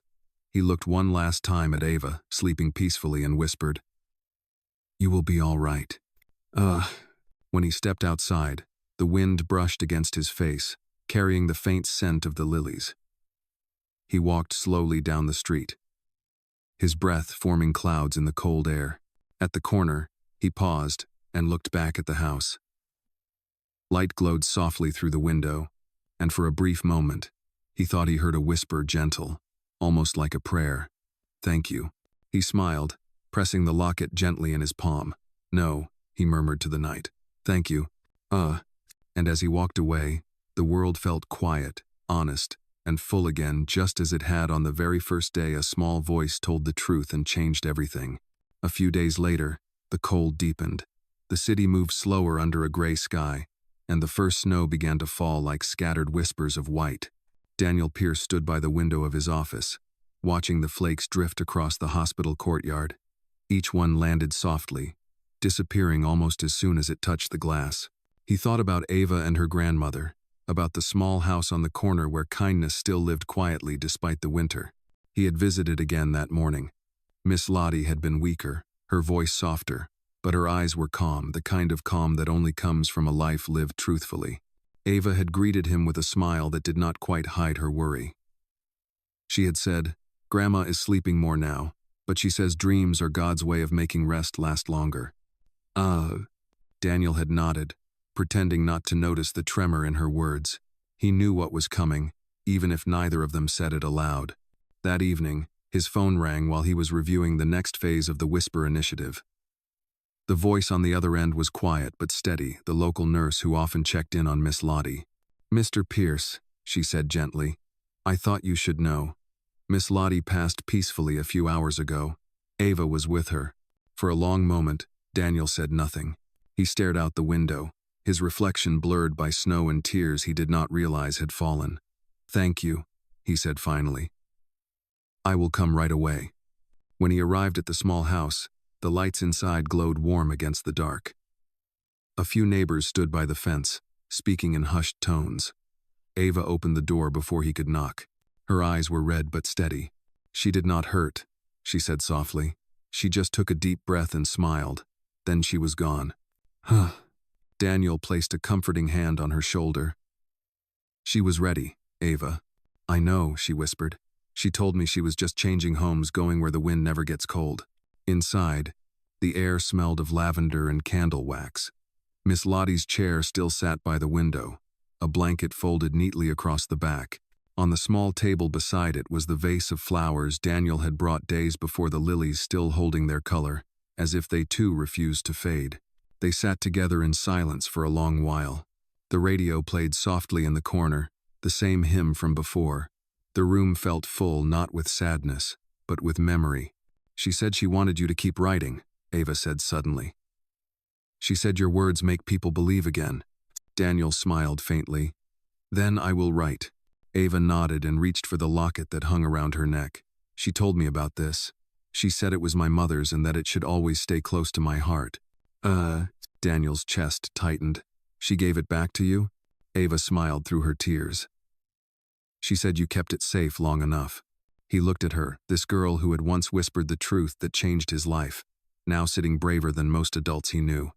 He looked one last time at Ava, sleeping peacefully, and whispered, "You will be all right." When he stepped outside, the wind brushed against his face, carrying the faint scent of the lilies. He walked slowly down the street, his breath forming clouds in the cold air. At the corner, he paused and looked back at the house. Light glowed softly through the window, and for a brief moment, he thought he heard a whisper, gentle, almost like a prayer. "Thank you." He smiled, pressing the locket gently in his palm. "No," he murmured to the night. "Thank you." And as he walked away, the world felt quiet, honest, and full again, just as it had on the very first day. A small voice told the truth and changed everything. A few days later, the cold deepened. The city moved slower under a gray sky, and the first snow began to fall like scattered whispers of white. Daniel Pierce stood by the window of his office, watching the flakes drift across the hospital courtyard. Each one landed softly, disappearing almost as soon as it touched the glass. He thought about Ava and her grandmother, about the small house on the corner where kindness still lived quietly despite the winter. He had visited again that morning. Miss Lottie had been weaker, her voice softer, but her eyes were calm, the kind of calm that only comes from a life lived truthfully. Ava had greeted him with a smile that did not quite hide her worry. She had said, "Grandma is sleeping more now, but she says dreams are God's way of making rest last longer." Daniel had nodded, pretending not to notice the tremor in her words. He knew what was coming, even if neither of them said it aloud. That evening, his phone rang while he was reviewing the next phase of the Whisper initiative. The voice on the other end was quiet but steady, the local nurse who often checked in on Miss Lottie. "Mr. Pierce," she said gently, "I thought you should know. Miss Lottie passed peacefully a few hours ago. Ava was with her." For a long moment, Daniel said nothing. He stared out the window, his reflection blurred by snow and tears he did not realize had fallen. "Thank you," he said finally. "I will come right away." When he arrived at the small house, the lights inside glowed warm against the dark. A few neighbors stood by the fence, speaking in hushed tones. Ava opened the door before he could knock. Her eyes were red but steady. "She did not hurt," she said softly. She just took a deep breath and smiled. Then she was gone. Daniel placed a comforting hand on her shoulder. "She was ready, Ava." "I know," she whispered. "She told me she was just changing homes, going where the wind never gets cold." Inside, the air smelled of lavender and candle wax. Miss Lottie's chair still sat by the window, a blanket folded neatly across the back. On the small table beside it was the vase of flowers Daniel had brought days before, the lilies still holding their color, as if they too refused to fade. They sat together in silence for a long while. The radio played softly in the corner, the same hymn from before. The room felt full, not with sadness, but with memory. "She said she wanted you to keep writing," Ava said suddenly. "She said your words make people believe again." Daniel smiled faintly. "Then I will write." Ava nodded and reached for the locket that hung around her neck. "She told me about this. She said it was my mother's and that it should always stay close to my heart." Daniel's chest tightened. "She gave it back to you?" Ava smiled through her tears. "She said you kept it safe long enough." He looked at her, this girl who had once whispered the truth that changed his life, now sitting braver than most adults he knew.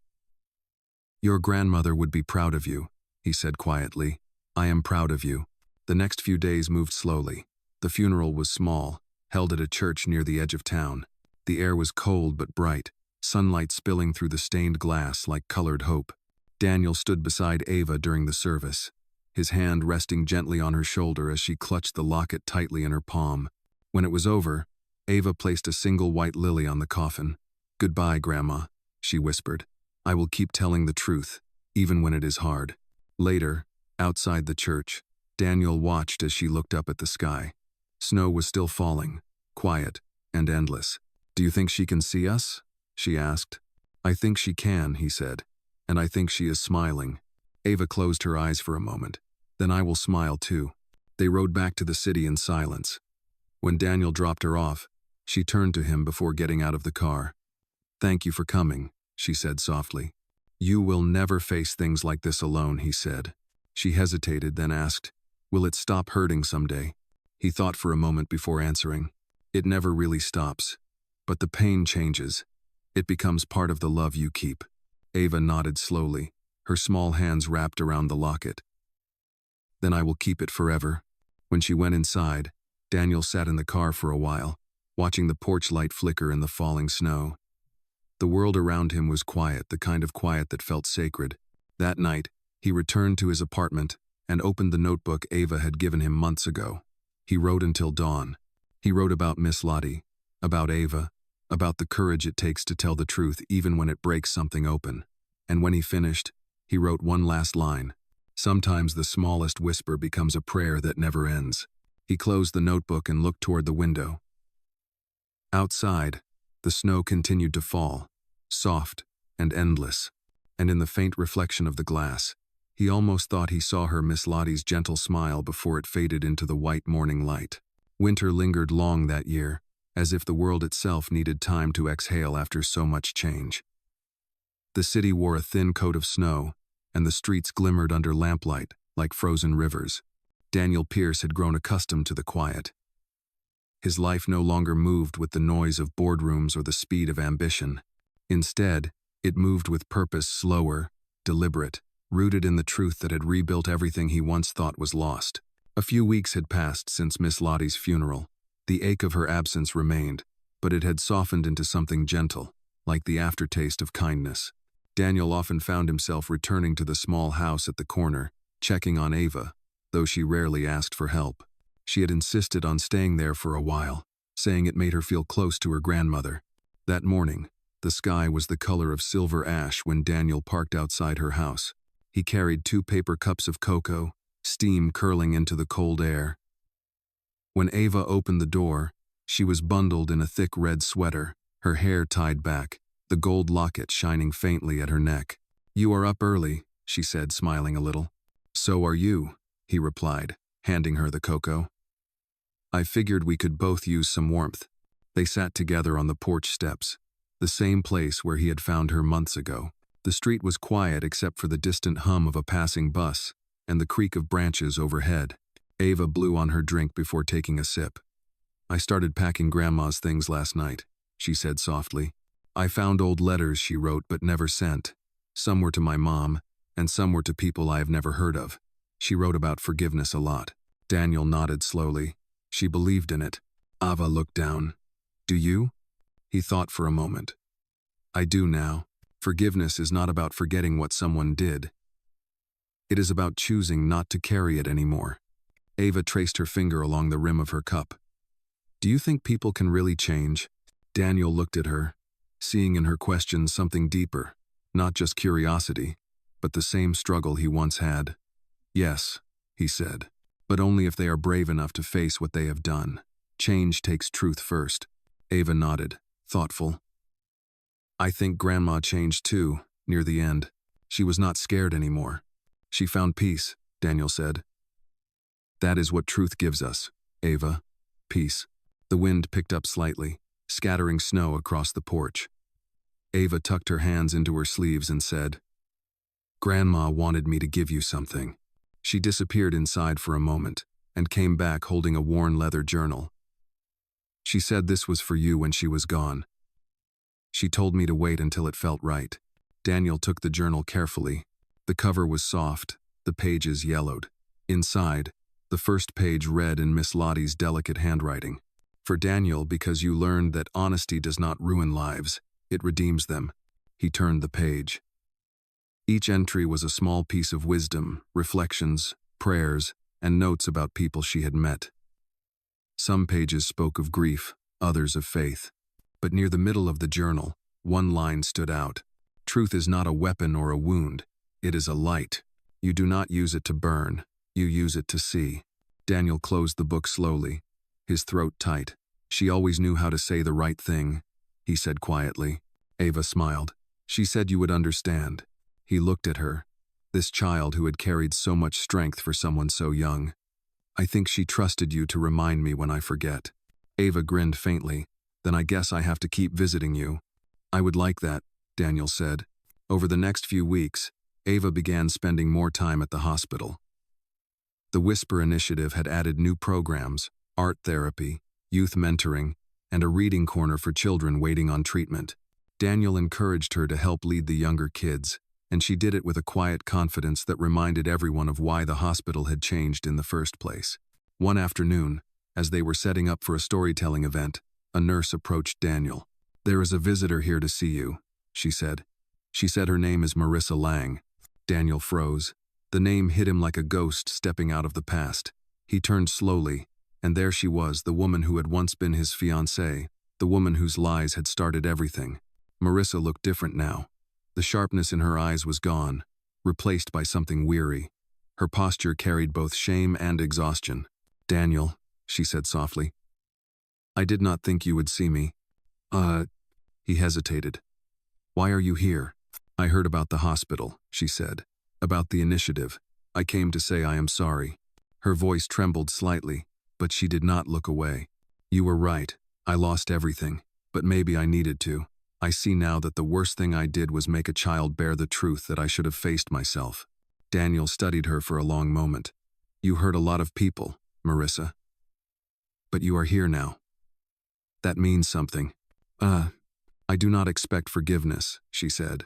"Your grandmother would be proud of you," he said quietly. "I am proud of you." The next few days moved slowly. The funeral was small, held at a church near the edge of town. The air was cold but bright, sunlight spilling through the stained glass like colored hope. Daniel stood beside Ava during the service, his hand resting gently on her shoulder as she clutched the locket tightly in her palm. When it was over, Ava placed a single white lily on the coffin. "Goodbye, Grandma," she whispered. "I will keep telling the truth, even when it is hard." Later, outside the church, Daniel watched as she looked up at the sky. Snow was still falling, quiet and endless. "Do you think she can see us?" she asked. "I think she can," he said, "and I think she is smiling." Ava closed her eyes for a moment. "Then I will smile too." They rode back to the city in silence. When Daniel dropped her off, she turned to him before getting out of the car. "Thank you for coming," she said softly. "You will never face things like this alone," he said. She hesitated, then asked, "Will it stop hurting someday?" He thought for a moment before answering. "It never really stops. But the pain changes. It becomes part of the love you keep." Ava nodded slowly, her small hands wrapped around the locket. "Then I will keep it forever." When she went inside, Daniel sat in the car for a while, watching the porch light flicker in the falling snow. The world around him was quiet, the kind of quiet that felt sacred. That night, he returned to his apartment and opened the notebook Ava had given him months ago. He wrote until dawn. He wrote about Miss Lottie, about Ava, about the courage it takes to tell the truth even when it breaks something open. And when he finished, he wrote one last line. "Sometimes the smallest whisper becomes a prayer that never ends." He closed the notebook and looked toward the window. Outside, the snow continued to fall, soft and endless, and in the faint reflection of the glass, he almost thought he saw her Miss Lottie's gentle smile before it faded into the white morning light. Winter lingered long that year, as if the world itself needed time to exhale after so much change. The city wore a thin coat of snow, and the streets glimmered under lamplight like frozen rivers. Daniel Pierce had grown accustomed to the quiet. His life no longer moved with the noise of boardrooms or the speed of ambition. Instead, it moved with purpose, slower, deliberate, rooted in the truth that had rebuilt everything he once thought was lost. A few weeks had passed since Miss Lottie's funeral. The ache of her absence remained, but it had softened into something gentle, like the aftertaste of kindness. Daniel often found himself returning to the small house at the corner, checking on Ava, though she rarely asked for help. She had insisted on staying there for a while, saying it made her feel close to her grandmother. That morning, the sky was the color of silver ash when Daniel parked outside her house. He carried 2 paper cups of cocoa, steam curling into the cold air. When Ava opened the door, she was bundled in a thick red sweater, her hair tied back, the gold locket shining faintly at her neck. "You are up early," she said, smiling a little. "So are you," he replied, handing her the cocoa. "I figured we could both use some warmth." They sat together on the porch steps, the same place where he had found her months ago. The street was quiet except for the distant hum of a passing bus and the creak of branches overhead. Ava blew on her drink before taking a sip. "I started packing Grandma's things last night," she said softly. "I found old letters she wrote but never sent. Some were to my mom, and some were to people I have never heard of. She wrote about forgiveness a lot." Daniel nodded slowly. She believed in it. Ava looked down. "Do you?" He thought for a moment. "I do now. Forgiveness is not about forgetting what someone did. It is about choosing not to carry it anymore." Ava traced her finger along the rim of her cup. "Do you think people can really change?" Daniel looked at her, seeing in her question something deeper, not just curiosity, but the same struggle he once had. "Yes," he said, "but only if they are brave enough to face what they have done. Change takes truth first." Ava nodded, thoughtful. "I think Grandma changed too, near the end. She was not scared anymore. She found peace," Daniel said. "That is what truth gives us, Ava. Peace." The wind picked up slightly, scattering snow across the porch. Ava tucked her hands into her sleeves and said, "Grandma wanted me to give you something." She disappeared inside for a moment and came back holding a worn leather journal. "She said this was for you when she was gone. She told me to wait until it felt right." Daniel took the journal carefully. The cover was soft, the pages yellowed. Inside, the first page read in Miss Lottie's delicate handwriting. "For Daniel, because you learned that honesty does not ruin lives, it redeems them." He turned the page. Each entry was a small piece of wisdom, reflections, prayers, and notes about people she had met. Some pages spoke of grief, others of faith. But near the middle of the journal, one line stood out. Truth is not a weapon or a wound. It is a light. You do not use it to burn. You use it to see. Daniel closed the book slowly, his throat tight. She always knew how to say the right thing, he said quietly. Ava smiled. She said you would understand. He looked at her, this child who had carried so much strength for someone so young. I think she trusted you to remind me when I forget. Ava grinned faintly. Then I guess I have to keep visiting you. I would like that, Daniel said. Over the next few weeks, Ava began spending more time at the hospital. The Whisper Initiative had added new programs, art therapy, youth mentoring, and a reading corner for children waiting on treatment. Daniel encouraged her to help lead the younger kids, and she did it with a quiet confidence that reminded everyone of why the hospital had changed in the first place. One afternoon, as they were setting up for a storytelling event, a nurse approached Daniel. There is a visitor here to see you, she said. She said her name is Marissa Lang. Daniel froze. The name hit him like a ghost stepping out of the past. He turned slowly, and there she was, the woman who had once been his fiancée, the woman whose lies had started everything. Marissa looked different now. The sharpness in her eyes was gone, replaced by something weary. Her posture carried both shame and exhaustion. Daniel, she said softly. I did not think you would see me. He hesitated. Why are you here? I heard about the hospital, she said. About the initiative. I came to say I am sorry. Her voice trembled slightly, but she did not look away. You were right. I lost everything, but maybe I needed to. I see now that the worst thing I did was make a child bear the truth that I should have faced myself. Daniel studied her for a long moment. You hurt a lot of people, Marissa. But you are here now. That means something. I do not expect forgiveness, she said.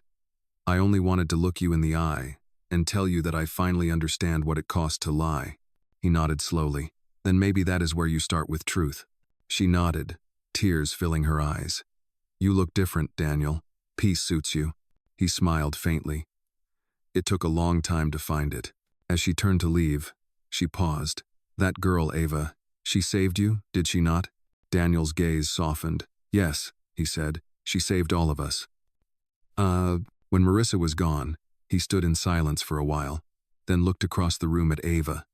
I only wanted to look you in the eye and tell you that I finally understand what it costs to lie. He nodded slowly. Then maybe that is where you start with truth. She nodded, tears filling her eyes. You look different, Daniel. Peace suits you. He smiled faintly. It took a long time to find it. As she turned to leave, she paused. That girl, Ava, she saved you, did she not? Daniel's gaze softened. Yes, he said. She saved all of us. When Marissa was gone, he stood in silence for a while, then looked across the room at Ava.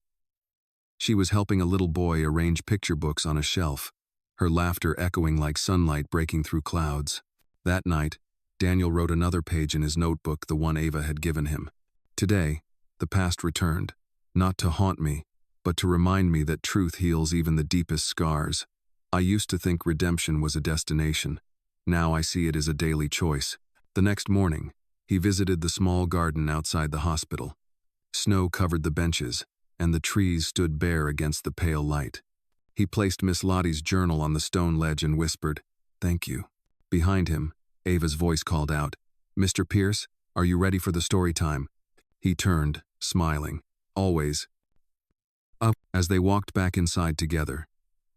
She was helping a little boy arrange picture books on a shelf, her laughter echoing like sunlight breaking through clouds. That night, Daniel wrote another page in his notebook, the one Ava had given him. Today, the past returned, not to haunt me, but to remind me that truth heals even the deepest scars. I used to think redemption was a destination. Now I see it as a daily choice. The next morning, he visited the small garden outside the hospital. Snow covered the benches, and the trees stood bare against the pale light. He placed Miss Lottie's journal on the stone ledge and whispered, "Thank you." Behind him, Ava's voice called out, "Mr. Pierce, are you ready for the story time?" He turned, smiling. "Always." As they walked back inside together,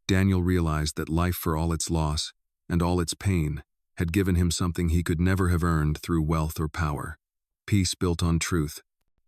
Daniel realized that life, for all its loss and all its pain, had given him something he could never have earned through wealth or power. Peace built on truth,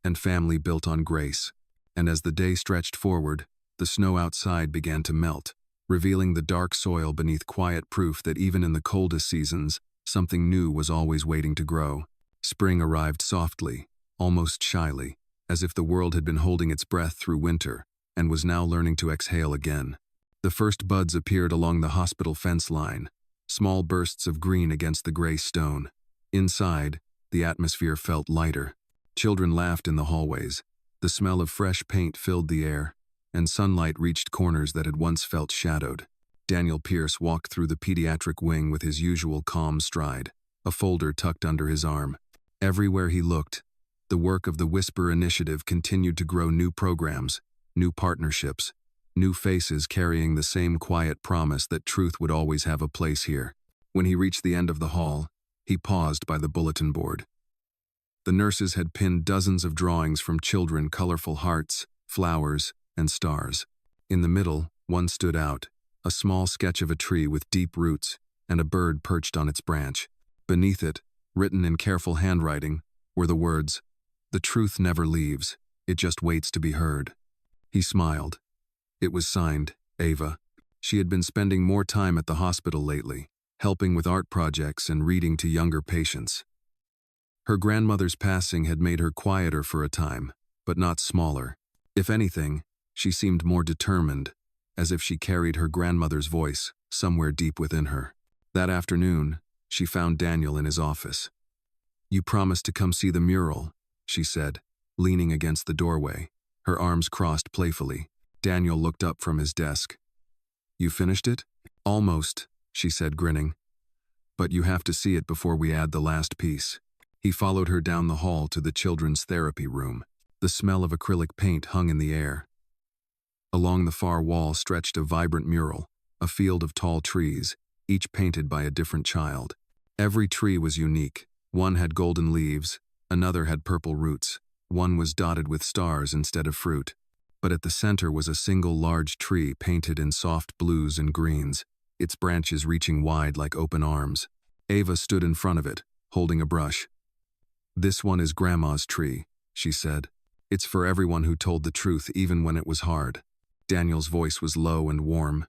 and family built on grace. And as the day stretched forward, the snow outside began to melt, revealing the dark soil beneath, quiet proof that even in the coldest seasons, something new was always waiting to grow. Spring arrived softly, almost shyly, as if the world had been holding its breath through winter and was now learning to exhale again. The first buds appeared along the hospital fence line, small bursts of green against the gray stone. Inside, the atmosphere felt lighter. Children laughed in the hallways. The smell of fresh paint filled the air, and sunlight reached corners that had once felt shadowed. Daniel Pierce walked through the pediatric wing with his usual calm stride, a folder tucked under his arm. Everywhere he looked, the work of the Whisper Initiative continued to grow: new programs, new partnerships, new faces carrying the same quiet promise that truth would always have a place here. When he reached the end of the hall, he paused by the bulletin board. The nurses had pinned dozens of drawings from children, colorful hearts, flowers, and stars. In the middle, one stood out, a small sketch of a tree with deep roots and a bird perched on its branch. Beneath it, written in careful handwriting, were the words, "The truth never leaves, it just waits to be heard." He smiled. It was signed, Ava. She had been spending more time at the hospital lately, helping with art projects and reading to younger patients. Her grandmother's passing had made her quieter for a time, but not smaller. If anything, she seemed more determined, as if she carried her grandmother's voice somewhere deep within her. That afternoon, she found Daniel in his office. "You promised to come see the mural," she said, leaning against the doorway, her arms crossed playfully. Daniel looked up from his desk. "You finished it?" "Almost," she said, grinning. "But you have to see it before we add the last piece." He followed her down the hall to the children's therapy room. The smell of acrylic paint hung in the air. Along the far wall stretched a vibrant mural, a field of tall trees, each painted by a different child. Every tree was unique. One had golden leaves, another had purple roots, one was dotted with stars instead of fruit. But at the center was a single large tree painted in soft blues and greens, its branches reaching wide like open arms. Ava stood in front of it, holding a brush. "This one is Grandma's tree," she said. "It's for everyone who told the truth even when it was hard." Daniel's voice was low and warm.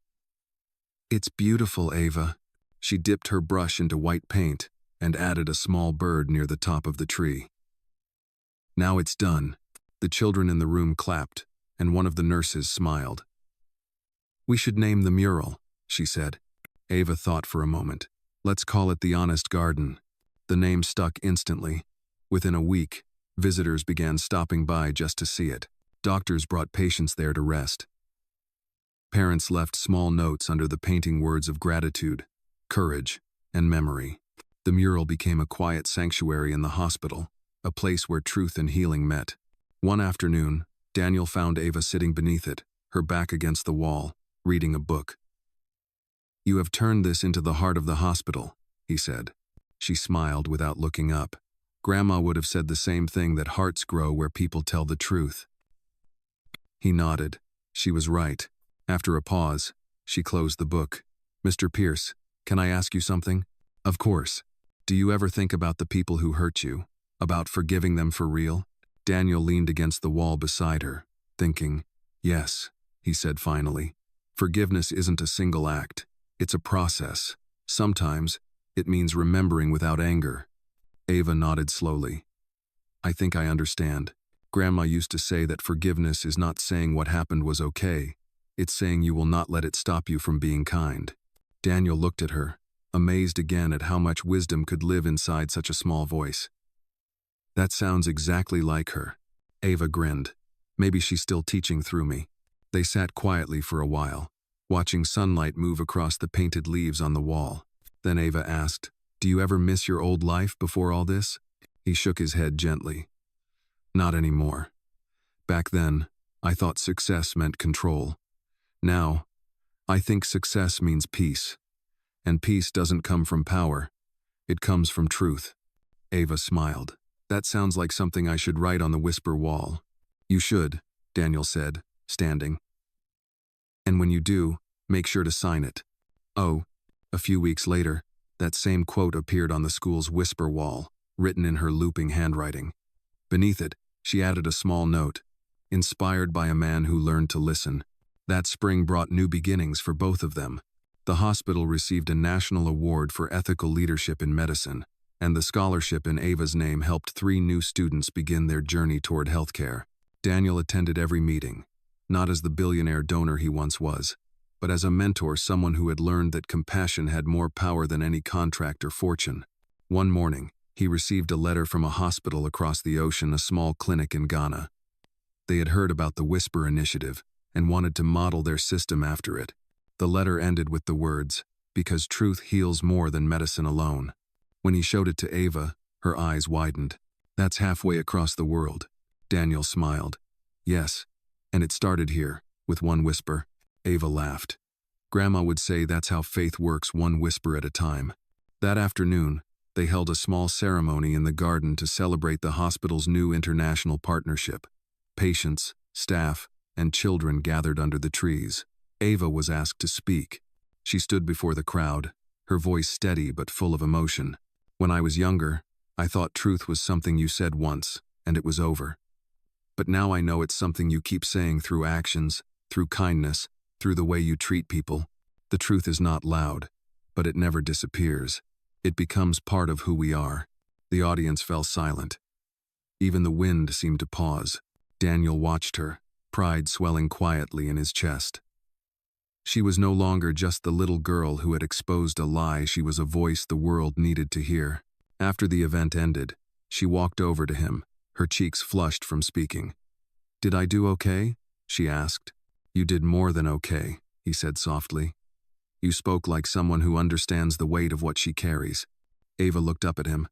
"It's beautiful, Ava." She dipped her brush into white paint and added a small bird near the top of the tree. "Now it's done." The children in the room clapped, and one of the nurses smiled. "We should name the mural," she said. Ava thought for a moment. "Let's call it the Honest Garden." The name stuck instantly. Within a week, visitors began stopping by just to see it. Doctors brought patients there to rest. Parents left small notes under the painting words of gratitude, courage, and memory. The mural became a quiet sanctuary in the hospital, a place where truth and healing met. One afternoon, Daniel found Ava sitting beneath it, her back against the wall, reading a book. "You have turned this into the heart of the hospital," he said. She smiled without looking up. Grandma would have said the same thing, that hearts grow where people tell the truth. He nodded. She was right. After a pause, she closed the book. "Mr. Pierce, can I ask you something?" "Of course. Do you ever think about the people who hurt you? About forgiving them for real?" Daniel leaned against the wall beside her, thinking. "Yes," he said finally. "Forgiveness isn't a single act. It's a process. Sometimes, it means remembering without anger." Ava nodded slowly. "I think I understand. Grandma used to say that forgiveness is not saying what happened was okay. It's saying you will not let it stop you from being kind." Daniel looked at her, amazed again at how much wisdom could live inside such a small voice. "That sounds exactly like her." Ava grinned. "Maybe she's still teaching through me." They sat quietly for a while, watching sunlight move across the painted leaves on the wall. Then Ava asked, "Do you ever miss your old life before all this?" He shook his head gently. "Not anymore. Back then, I thought success meant control. Now, I think success means peace. And peace doesn't come from power. It comes from truth." Ava smiled. "That sounds like something I should write on the whisper wall." "You should," Daniel said, standing. "And when you do, make sure to sign it." Oh, a few weeks later, that same quote appeared on the school's whisper wall, written in her looping handwriting. Beneath it, she added a small note, "Inspired by a man who learned to listen." That spring brought new beginnings for both of them. The hospital received a national award for ethical leadership in medicine, and the scholarship in Ava's name helped 3 new students begin their journey toward healthcare. Daniel attended every meeting, not as the billionaire donor he once was, but as a mentor, someone who had learned that compassion had more power than any contract or fortune. One morning, he received a letter from a hospital across the ocean, a small clinic in Ghana. They had heard about the Whisper Initiative and wanted to model their system after it. The letter ended with the words, "Because truth heals more than medicine alone." When he showed it to Ava, her eyes widened. "That's halfway across the world." Daniel smiled. "Yes, and it started here, with one whisper." Ava laughed. Grandma would say that's how faith works, one whisper at a time. That afternoon, they held a small ceremony in the garden to celebrate the hospital's new international partnership. Patients, staff, and children gathered under the trees. Ava was asked to speak. She stood before the crowd, her voice steady but full of emotion. "When I was younger, I thought truth was something you said once, and it was over. But now I know it's something you keep saying through actions, through kindness, through the way you treat people." The truth is not loud, but it never disappears. It becomes part of who we are. The audience fell silent. Even the wind seemed to pause. Daniel watched her, pride swelling quietly in his chest. She was no longer just the little girl who had exposed a lie. She was a voice the world needed to hear. After the event ended, she walked over to him, her cheeks flushed from speaking. "Did I do okay?" she asked. "You did more than okay," he said softly. "You spoke like someone who understands the weight of what she carries." Ava looked up at him.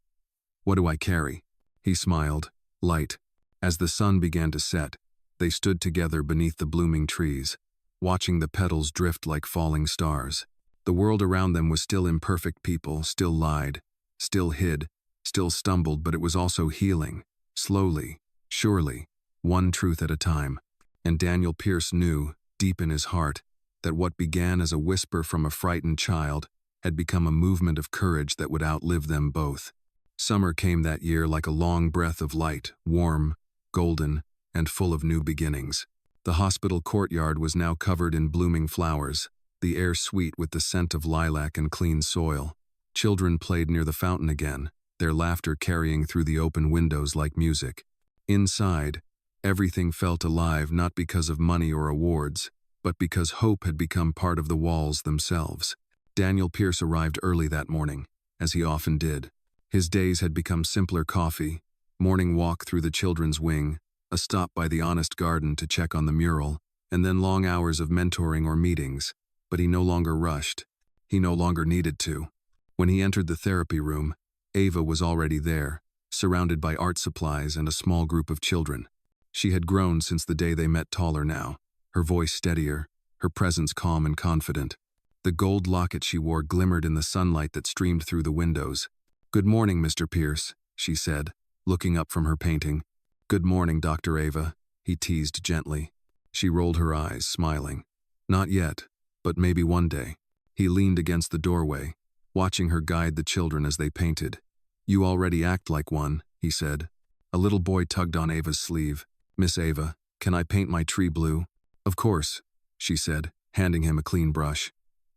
"What do I carry?" He smiled. "Light." As the sun began to set, they stood together beneath the blooming trees, watching the petals drift like falling stars. The world around them was still imperfect. People still lied, still hid, still stumbled, but it was also healing, slowly, surely, one truth at a time. And Daniel Pierce knew, deep in his heart, that what began as a whisper from a frightened child had become a movement of courage that would outlive them both. Summer came that year like a long breath of light, warm, golden, and full of new beginnings. The hospital courtyard was now covered in blooming flowers, the air sweet with the scent of lilac and clean soil. Children played near the fountain again, their laughter carrying through the open windows like music. Inside, everything felt alive, not because of money or awards, but because hope had become part of the walls themselves. Daniel Pierce arrived early that morning, as he often did. His days had become simpler: coffee, morning walk through the children's wing, a stop by the Honest Garden to check on the mural, and then long hours of mentoring or meetings. But he no longer rushed. He no longer needed to. When he entered the therapy room, Ava was already there, surrounded by art supplies and a small group of children. She had grown since the day they met, taller now, her voice steadier, her presence calm and confident. The gold locket she wore glimmered in the sunlight that streamed through the windows. "Good morning, Mr. Pierce," she said, looking up from her painting. "Good morning, Dr. Ava," he teased gently. She rolled her eyes, smiling. "Not yet, but maybe one day." He leaned against the doorway, watching her guide the children as they painted. "You already act like one," he said. A little boy tugged on Ava's sleeve. "Miss Ava, can I paint my tree blue?" "Of course," she said, handing him a clean brush.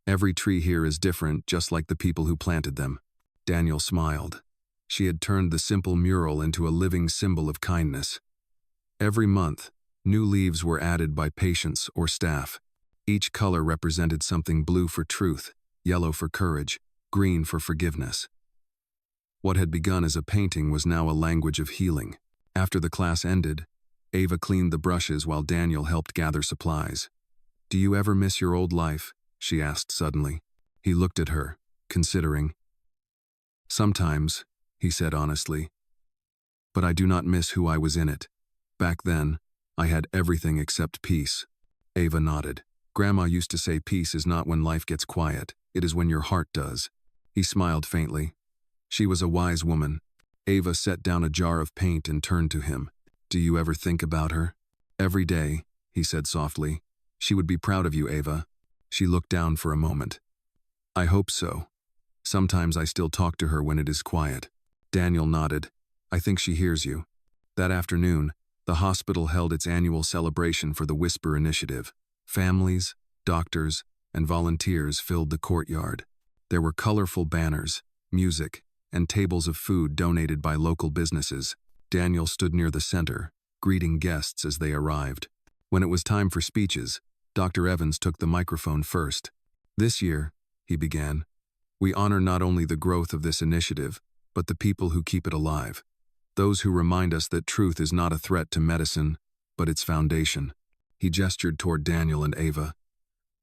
"Every tree here is different, just like the people who planted them." Daniel smiled. She had turned the simple mural into a living symbol of kindness. Every month, new leaves were added by patients or staff. Each color represented something: blue for truth, yellow for courage, green for forgiveness. What had begun as a painting was now a language of healing. After the class ended, Ava cleaned the brushes while Daniel helped gather supplies. "Do you ever miss your old life?" she asked suddenly. He looked at her, considering. "Sometimes," he said honestly, "but I do not miss who I was in it. Back then, I had everything except peace." Ava nodded. "Grandma used to say peace is not when life gets quiet, it is when your heart does." He smiled faintly. She was a wise woman. Ava set down a jar of paint and turned to him. "Do you ever think about her?" "Every day," he said softly. "She would be proud of you, Ava." She looked down for a moment. "I hope so. Sometimes I still talk to her when it is quiet." Daniel nodded. "I think she hears you." That afternoon, the hospital held its annual celebration for the Whisper Initiative. Families, doctors, and volunteers filled the courtyard. There were colorful banners, music, and tables of food donated by local businesses. Daniel stood near the center, greeting guests as they arrived. When it was time for speeches, Dr. Evans took the microphone first. "This year," he began, "we honor not only the growth of this initiative, but the people who keep it alive. Those who remind us that truth is not a threat to medicine, but its foundation." He gestured toward Daniel and Ava.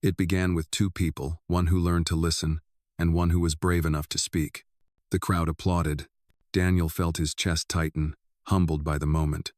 "It began with two people, one who learned to listen, and one who was brave enough to speak." The crowd applauded. Daniel felt his chest tighten, humbled by the moment.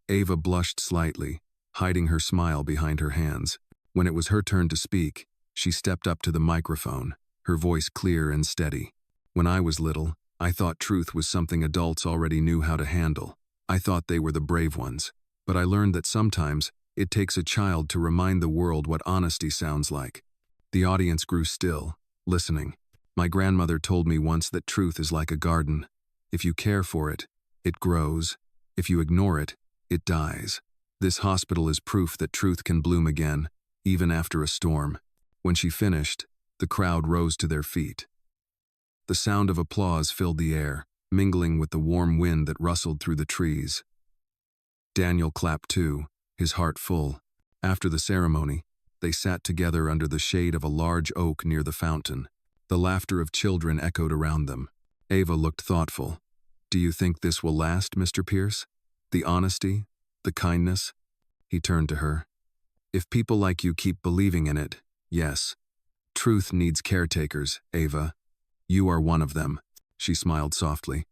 Ava blushed slightly, hiding her smile behind her hands. When it was her turn to speak, she stepped up to the microphone, her voice clear and steady. "When I was little, I thought truth was something adults already knew how to handle. I thought they were the brave ones. But I learned that sometimes it takes a child to remind the world what honesty sounds like." The audience grew still, listening. "My grandmother told me once that truth is like a garden. If you care for it, it grows. If you ignore it, it dies. This hospital is proof that truth can bloom again, even after a storm." When she finished, The crowd rose to their feet. The sound of applause filled the air, mingling with the warm wind that rustled through the trees. Daniel clapped too, his heart full. After the ceremony, they sat together under the shade of a large oak near the fountain. The laughter of children echoed around them. Ava looked thoughtful. "Do you think this will last, Mr. Pierce? The honesty? The kindness?" He turned to her. "If people like you keep believing in it, yes. Truth needs caretakers, Ava. You are one of them." She smiled softly.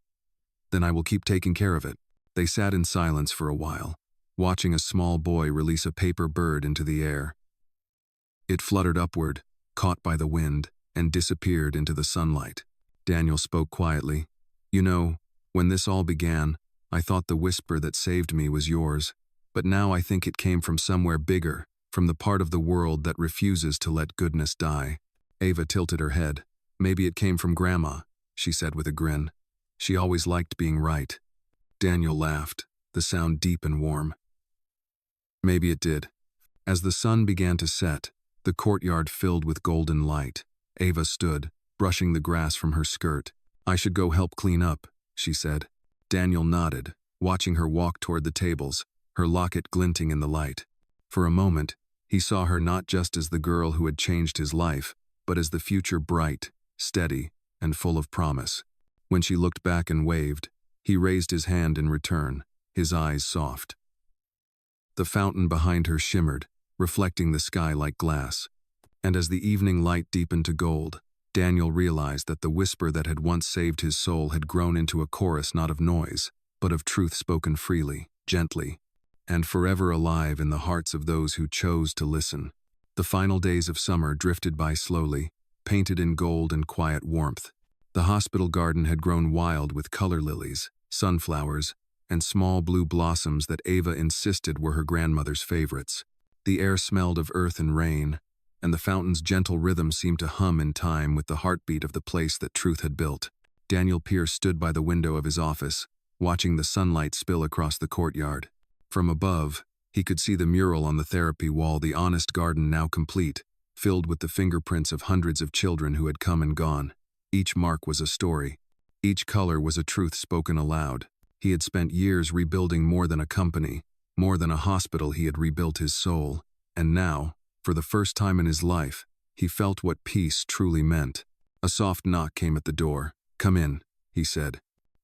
"Then I will keep taking care of it." They sat in silence for a while, watching a small boy release a paper bird into the air. It fluttered upward, caught by the wind, and disappeared into the sunlight. Daniel spoke quietly. "You know, when this all began, I thought the whisper that saved me was yours, but now I think it came from somewhere bigger, from the part of the world that refuses to let goodness die." Ava tilted her head. "Maybe it came from Grandma," she said with a grin. "She always liked being right." Daniel laughed, the sound deep and warm. "Maybe it did." As the sun began to set, the courtyard filled with golden light. Ava stood, brushing the grass from her skirt. "I should go help clean up," she said. Daniel nodded, watching her walk toward the tables, her locket glinting in the light. For a moment, he saw her not just as the girl who had changed his life, but as the future bright, steady, and full of promise. When she looked back and waved, he raised his hand in return, his eyes soft. The fountain behind her shimmered, reflecting the sky like glass. And as the evening light deepened to gold, Daniel realized that the whisper that had once saved his soul had grown into a chorus not of noise, but of truth spoken freely, gently, and forever alive in the hearts of those who chose to listen. The final days of summer drifted by slowly, painted in gold and quiet warmth. The hospital garden had grown wild with color lilies, sunflowers, and small blue blossoms that Ava insisted were her grandmother's favorites. The air smelled of earth and rain, and the fountain's gentle rhythm seemed to hum in time with the heartbeat of the place that Truth had built. Daniel Pierce stood by the window of his office, watching the sunlight spill across the courtyard. From above, he could see the mural on the therapy wall, the honest garden now complete, filled with the fingerprints of hundreds of children who had come and gone. Each mark was a story. Each color was a truth spoken aloud. He had spent years rebuilding more than a company, more than a hospital. He had rebuilt his soul. And now, for the first time in his life, he felt what peace truly meant. A soft knock came at the door. "Come in," he said.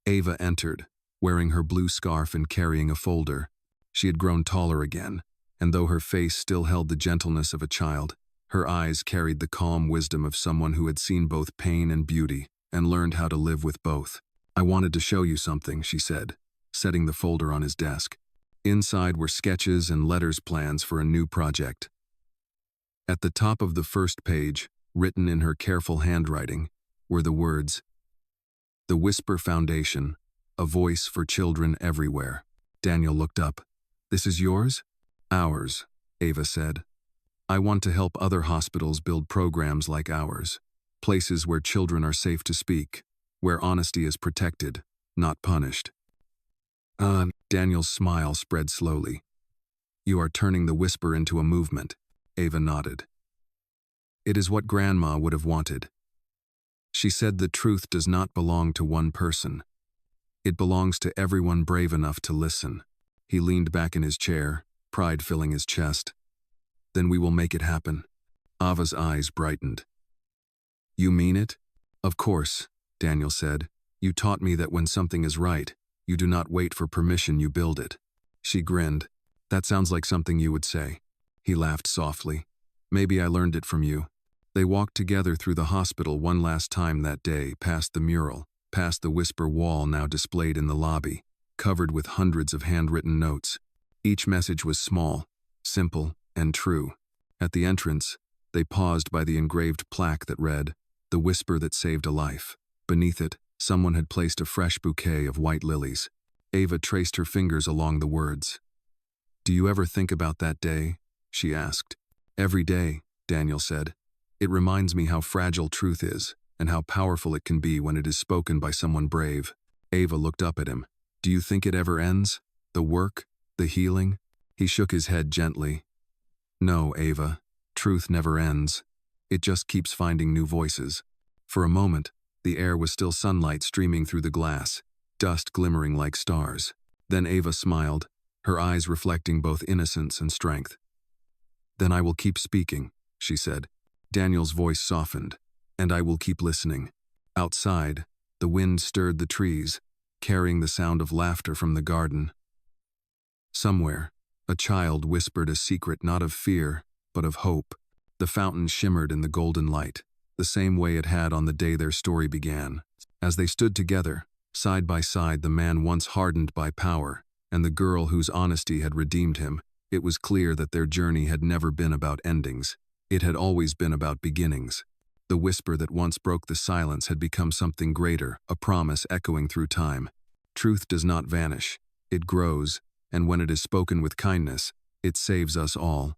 Ava entered, wearing her blue scarf and carrying a folder. She had grown taller again, and though her face still held the gentleness of a child, her eyes carried the calm wisdom of someone who had seen both pain and beauty and learned how to live with both. "I wanted to show you something," she said, setting the folder on his desk. Inside were sketches and letters, plans for a new project. At the top of the first page, written in her careful handwriting, were the words, "The Whisper Foundation, a voice for children everywhere." Daniel looked up. "This is yours?" "Ours," Ava said. "I want to help other hospitals build programs like ours, places where children are safe to speak, where honesty is protected, not punished." Daniel's smile spread slowly. "You are turning the whisper into a movement," Ava nodded. "It is what Grandma would have wanted. She said the truth does not belong to one person. It belongs to everyone brave enough to listen." He leaned back in his chair, pride filling his chest. "Then we will make it happen." Ava's eyes brightened. "You mean it?" "Of course," Daniel said. "You taught me that when something is right, you do not wait for permission, you build it." She grinned. "That sounds like something you would say." He laughed softly. "Maybe I learned it from you." They walked together through the hospital one last time that day, past the mural, past the whisper wall now displayed in the lobby, covered with hundreds of handwritten notes. Each message was small, simple, and true. At the entrance, they paused by the engraved plaque that read, "The Whisper That Saved a Life." Beneath it, someone had placed a fresh bouquet of white lilies. Ava traced her fingers along the words. "Do you ever think about that day?" she asked. "Every day," Daniel said. "It reminds me how fragile truth is, and how powerful it can be when it is spoken by someone brave." Ava looked up at him. "Do you think it ever ends? The work? The healing?" He shook his head gently. "No, Ava. Truth never ends. It just keeps finding new voices. For a moment, the air was still sunlight streaming through the glass, dust glimmering like stars. Then Ava smiled, her eyes reflecting both innocence and strength. "Then I will keep speaking," she said. Daniel's voice softened, "and I will keep listening." Outside, the wind stirred the trees, carrying the sound of laughter from the garden. Somewhere, a child whispered a secret not of fear, but of hope. The fountain shimmered in the golden light, the same way it had on the day their story began. As they stood together, side by side, the man once hardened by power, and the girl whose honesty had redeemed him, it was clear that their journey had never been about endings. It had always been about beginnings. The whisper that once broke the silence had become something greater, a promise echoing through time. Truth does not vanish. It grows, and when it is spoken with kindness, it saves us all.